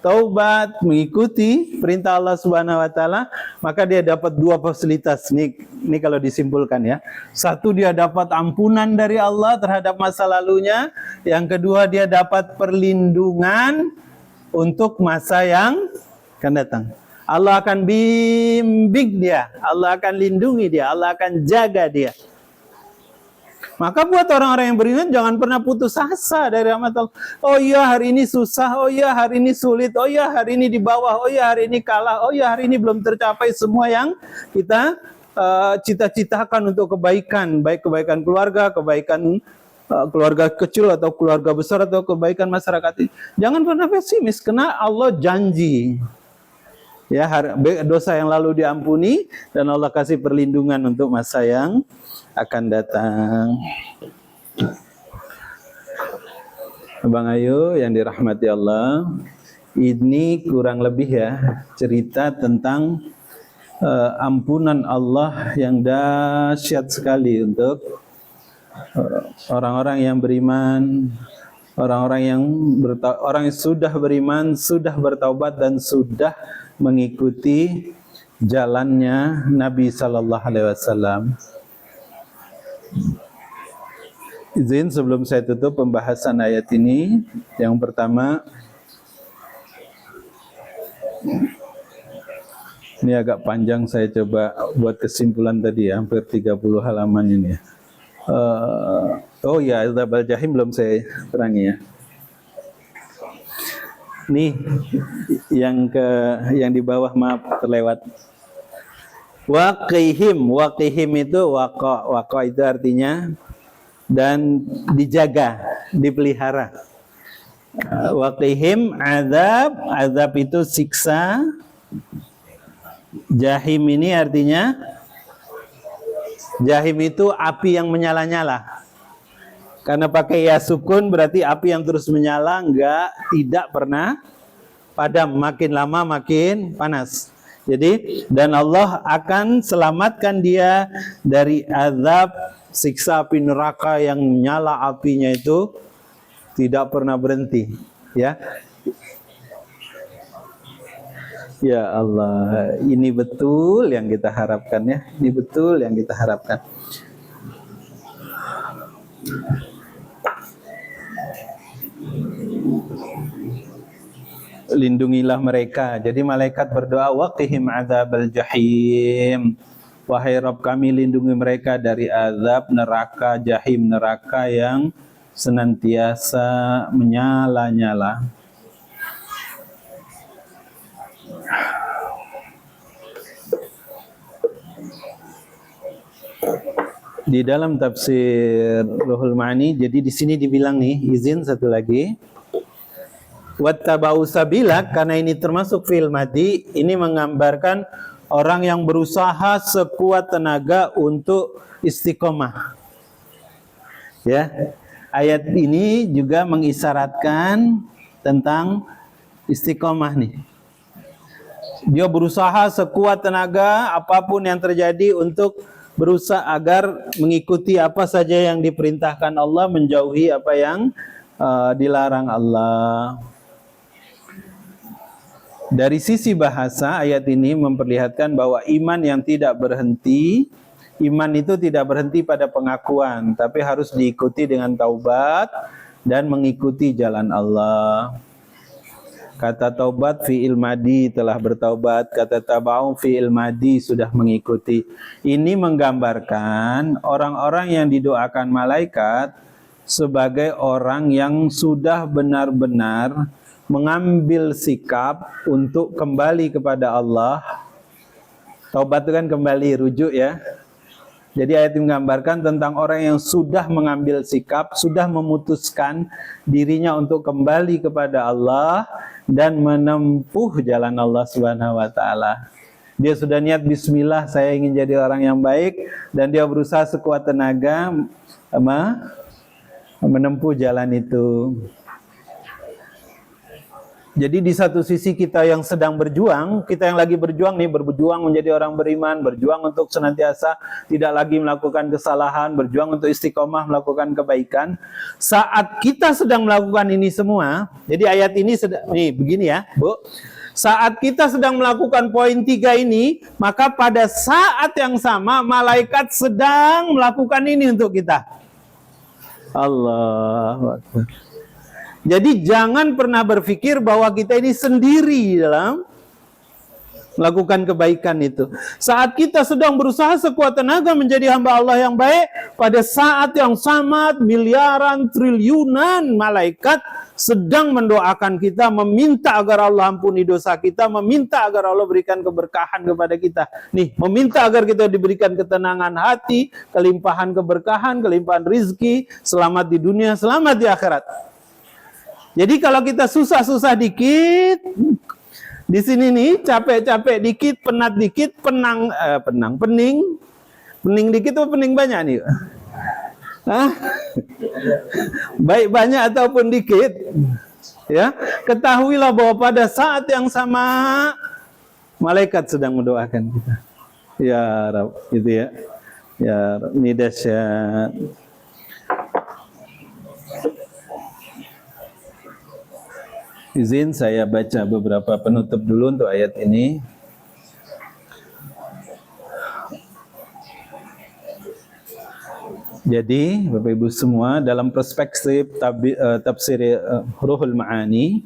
taubat, mengikuti perintah Allah Subhanahu wa taala, maka dia dapat dua fasilitas. Ini kalau disimpulkan ya. Satu, dia dapat ampunan dari Allah terhadap masa lalunya. Yang kedua, dia dapat perlindungan untuk masa yang akan datang. Allah akan bimbing dia, Allah akan lindungi dia, Allah akan jaga dia. Maka buat orang-orang yang beriman jangan pernah putus asa dari rahmat Allah. Oh iya hari ini susah, oh iya hari ini sulit, oh iya hari ini di bawah, oh iya hari ini kalah, oh iya hari ini belum tercapai semua yang kita cita-citakan untuk kebaikan, baik kebaikan keluarga, kebaikan keluarga kecil atau keluarga besar atau kebaikan masyarakat. Jangan pernah pesimis, karena Allah janji. Ya, dosa yang lalu diampuni dan Allah kasih perlindungan untuk masa yang akan datang. Abang Ayu yang dirahmati Allah, ini kurang lebih ya cerita tentang ampunan Allah yang dahsyat sekali untuk orang-orang yang beriman, orang-orang yang sudah beriman, sudah bertaubat dan sudah mengikuti jalannya Nabi Sallallahu Alaihi Wasallam. Izin sebelum saya tutup pembahasan ayat ini, yang pertama, Ini agak panjang, saya coba buat kesimpulan tadi ya, hampir 30 halaman ini ya. Oh ya, azab al-jahim belum saya terangi ya. Nih yang di bawah, maaf terlewat. Waqihim itu waqa itu artinya dan dijaga, dipelihara. Waqihim azab itu siksa. Jahim ini artinya, jahim itu api yang menyala-nyala. Karena pakai ya sukun berarti api yang terus menyala, tidak pernah padam, makin lama makin panas. Jadi, dan Allah akan selamatkan dia dari azab siksa api neraka yang nyala apinya itu tidak pernah berhenti, ya. Ya Allah, ini betul yang kita harapkan ya. Ini betul yang kita harapkan. Lindungilah mereka. Jadi malaikat berdoa, waqihim adzabal jahim. Wahai Rabb kami, lindungi mereka dari azab neraka jahim, neraka yang senantiasa menyala-nyala. Di dalam tafsir Ruhul Ma'ani, jadi di sini dibilang nih, izin satu lagi. Wattaba'u sabila, karena ini termasuk fi'il madhi, ini menggambarkan orang yang berusaha sekuat tenaga untuk istiqomah. Ya. Ayat ini juga mengisyaratkan tentang istiqomah nih. Dia berusaha sekuat tenaga apapun yang terjadi untuk berusaha agar mengikuti apa saja yang diperintahkan Allah, menjauhi apa yang dilarang Allah. Dari sisi bahasa, ayat ini memperlihatkan bahwa iman yang tidak berhenti, iman itu tidak berhenti pada pengakuan, tapi harus diikuti dengan taubat dan mengikuti jalan Allah. Kata taubat fi'il madi, telah bertaubat. Kata taba'u fi'il madi, sudah mengikuti. Ini menggambarkan orang-orang yang didoakan malaikat sebagai orang yang sudah benar-benar mengambil sikap untuk kembali kepada Allah. Taubat itu kan kembali, rujuk ya. Jadi ayat ini menggambarkan tentang orang yang sudah mengambil sikap, sudah memutuskan dirinya untuk kembali kepada Allah dan menempuh jalan Allah Subhanahu wa taala. Dia sudah niat bismillah, saya ingin jadi orang yang baik, dan dia berusaha sekuat tenaga menempuh jalan itu. Jadi di satu sisi kita yang sedang berjuang, kita yang lagi berjuang nih, berjuang menjadi orang beriman, berjuang untuk senantiasa tidak lagi melakukan kesalahan, berjuang untuk istiqomah melakukan kebaikan. Saat kita sedang melakukan ini semua, jadi ayat ini nih begini ya, Bu. Saat kita sedang melakukan poin 3 ini, maka pada saat yang sama malaikat sedang melakukan ini untuk kita. Allahu Akbar. Jadi jangan pernah berpikir bahwa kita ini sendiri dalam melakukan kebaikan itu. Saat kita sedang berusaha sekuat tenaga menjadi hamba Allah yang baik, pada saat yang sama miliaran triliunan malaikat sedang mendoakan kita, meminta agar Allah ampuni dosa kita, meminta agar Allah berikan keberkahan kepada kita. Nih, meminta agar kita diberikan ketenangan hati, kelimpahan keberkahan, kelimpahan rizki, selamat di dunia, selamat di akhirat. Jadi kalau kita susah-susah dikit, di sini nih capek-capek dikit, penat dikit, pening dikit atau pening banyak nih? Hah? Baik banyak ataupun dikit, ya, ketahuilah bahwa pada saat yang sama malaikat sedang mendoakan kita. Ya Rabb, gitu ya. Ya Rabb, ini dahsyat. Izin saya baca beberapa penutup dulu untuk ayat ini. Jadi, Bapak Ibu semua, dalam perspektif tafsir Ruhul Ma'ani,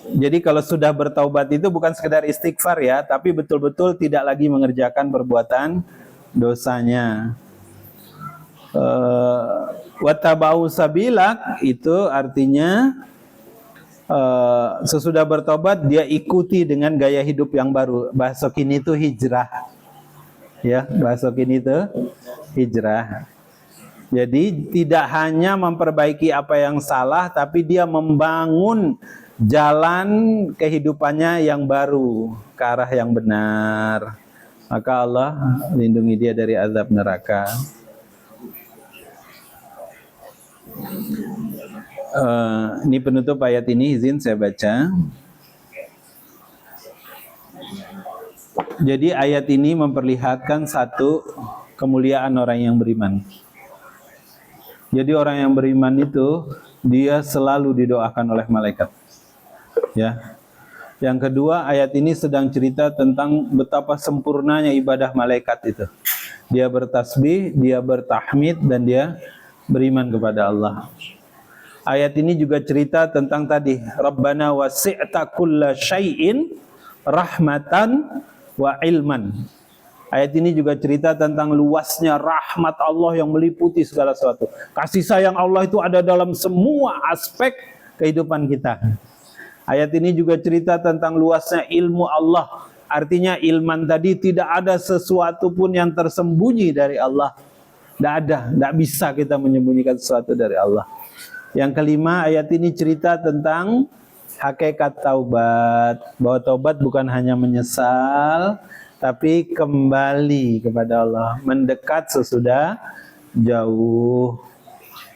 Jadi kalau sudah bertaubat itu bukan sekedar istighfar ya, tapi betul-betul tidak lagi mengerjakan perbuatan dosanya. Wattabau sabilak itu artinya sesudah bertobat dia ikuti dengan gaya hidup yang baru. Bahasa kini itu hijrah. Ya, bahasa kini itu hijrah. Jadi tidak hanya memperbaiki apa yang salah, tapi dia membangun jalan kehidupannya yang baru ke arah yang benar. Maka Allah lindungi dia dari azab neraka. Ini penutup ayat ini, izin saya baca. Jadi ayat ini memperlihatkan satu kemuliaan orang yang beriman. Jadi orang yang beriman itu dia selalu didoakan oleh malaikat. Ya. Yang kedua, ayat ini sedang cerita tentang betapa sempurnanya ibadah malaikat itu. Dia bertasbih, dia bertahmid, dan dia beriman kepada Allah. Ayat ini juga cerita tentang tadi, Rabbana wasi'ta kulla syai'in rahmatan wa ilman. Ayat ini juga cerita tentang luasnya rahmat Allah yang meliputi segala sesuatu. Kasih sayang Allah itu ada dalam semua aspek kehidupan kita. Ayat ini juga cerita tentang luasnya ilmu Allah. Artinya ilman tadi tidak ada sesuatu pun yang tersembunyi dari Allah. Tidak ada, tidak bisa kita menyembunyikan sesuatu dari Allah. Yang kelima, ayat ini cerita tentang hakikat taubat. Bahwa taubat bukan hanya menyesal, tapi kembali kepada Allah, mendekat sesudah jauh.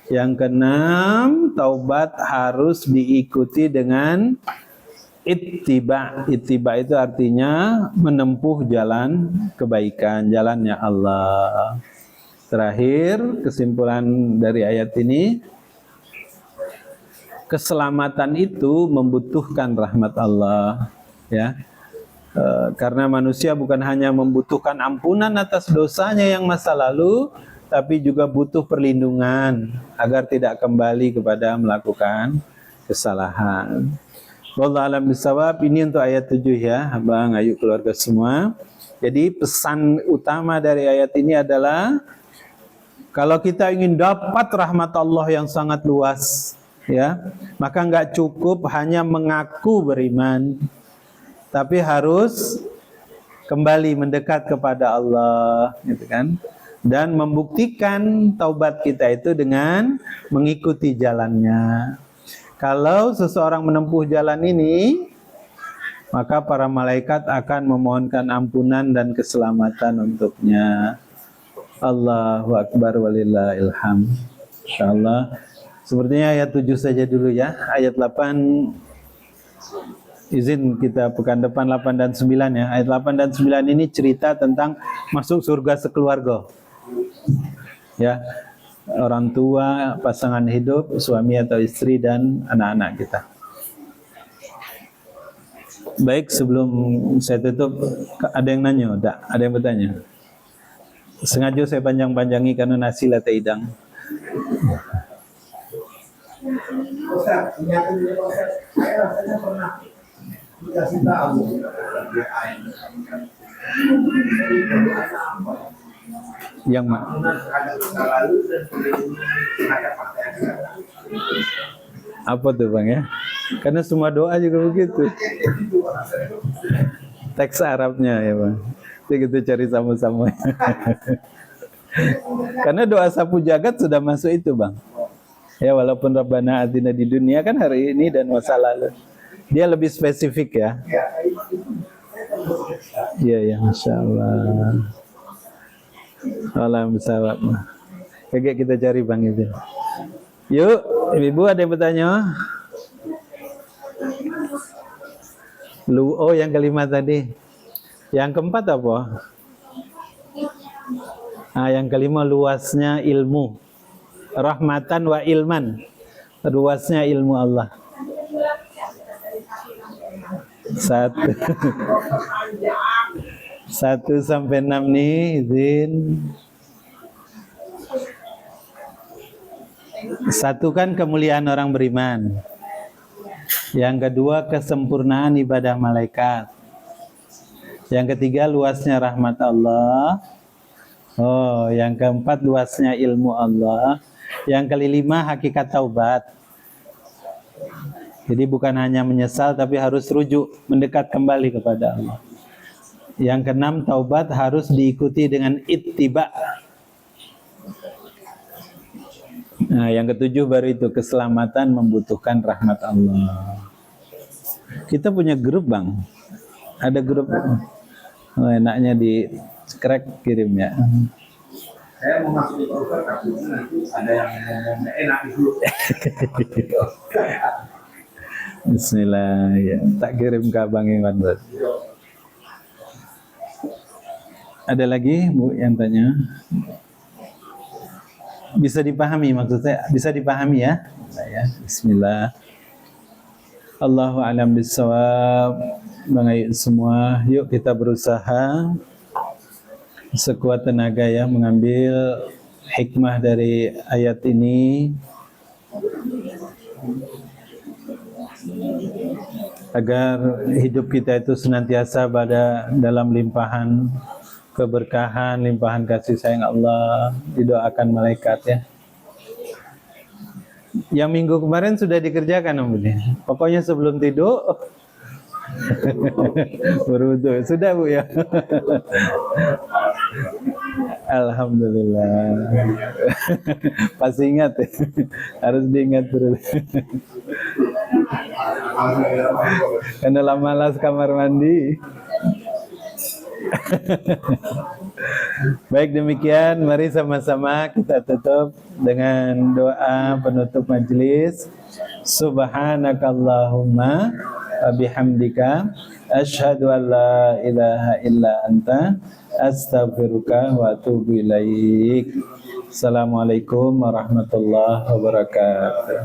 Yang keenam, taubat harus diikuti dengan ittiba. Ittiba itu artinya menempuh jalan kebaikan, jalannya Allah. Terakhir, kesimpulan dari ayat ini, keselamatan itu membutuhkan rahmat Allah, ya. Karena manusia bukan hanya membutuhkan ampunan atas dosanya yang masa lalu, tapi juga butuh perlindungan agar tidak kembali kepada melakukan kesalahan. Wallahu a'lam bishawab. Ini untuk ayat 7 ya, Abang, Ayu, keluarga semua. Jadi pesan utama dari ayat ini adalah kalau kita ingin dapat rahmat Allah yang sangat luas, ya, maka nggak cukup hanya mengaku beriman, tapi harus kembali mendekat kepada Allah, gitu kan? Dan membuktikan taubat kita itu dengan mengikuti jalannya. Kalau seseorang menempuh jalan ini, maka para malaikat akan memohonkan ampunan dan keselamatan untuknya. Allahu Akbar walillahil hamd. Insyaallah. Sepertinya ayat 7 saja dulu ya. Ayat 8 izin kita pekan depan 8 dan 9 ya. Ayat 8 dan 9 ini cerita tentang masuk surga sekeluarga. Ya, orang tua, pasangan hidup, suami atau istri, dan anak-anak kita. Baik, sebelum saya tutup, ada yang nanya? Tak? Ada yang bertanya? Sengaja saya panjang-panjangi karena nasi latte hidang. Ustaz, saya rasanya pernah dikasih tahu Yang mana? Apa tuh Bang ya? Karena semua doa juga begitu. Teks Arabnya ya Bang. Jadi kita cari sama-sama. Karena doa sapu jagat sudah masuk itu Bang. Ya walaupun Rabbana atina di dunia kan hari ini dan masa lalu. Dia lebih spesifik ya. Iya ya, Masya Allah. Alhamdulillah. Kayak kita cari Bang itu. Yuk, ibu ada yang bertanya? Oh yang kelima tadi. Yang keempat apa? Yang kelima luasnya ilmu. Rahmatan wa ilman. Luasnya ilmu Allah. Satu sampai 6 nih, izin. Satu kan kemuliaan orang beriman. Yang kedua, kesempurnaan ibadah malaikat. Yang ketiga, luasnya rahmat Allah. Oh, yang keempat, luasnya ilmu Allah. Yang kelima, hakikat taubat. Jadi bukan hanya menyesal, tapi harus rujuk, mendekat kembali kepada Allah. Yang keenam, taubat harus diikuti dengan ittiba. Nah, yang ketujuh baru itu, keselamatan membutuhkan rahmat Allah. Kita punya grup, Bang. Ada grup. Oh, enaknya di crack kirim ya. Saya mau masuk di Ustaz, tapi nanti ada yang ngomong enak di grup. Bismillah, ya. Tak kirim ke Abang Iwan. Ada lagi Bu yang tanya? Bisa dipahami maksudnya? Bisa dipahami ya? Ya. Bismillah. Allahu a'lam bishawab. Bang Ayu semua, yuk kita berusaha sekuat tenaga ya mengambil hikmah dari ayat ini agar hidup kita itu senantiasa dalam limpahan keberkahan, limpahan kasih sayang Allah, didoakan malaikat ya. Yang minggu kemarin sudah dikerjakan Om Budi. Pokoknya sebelum tidur berwudu. Sudah Bu ya. Alhamdulillah. Pasti ingat ya. Harus diingat terus. Karena lama malas kamar mandi. Baik demikian, mari sama-sama kita tutup dengan doa penutup majelis. Subhanakallahumma wa bihamdika asyhadu an la ilaha illa anta astaghfiruka wa atubu ilaik. Assalamualaikum warahmatullahi wabarakatuh.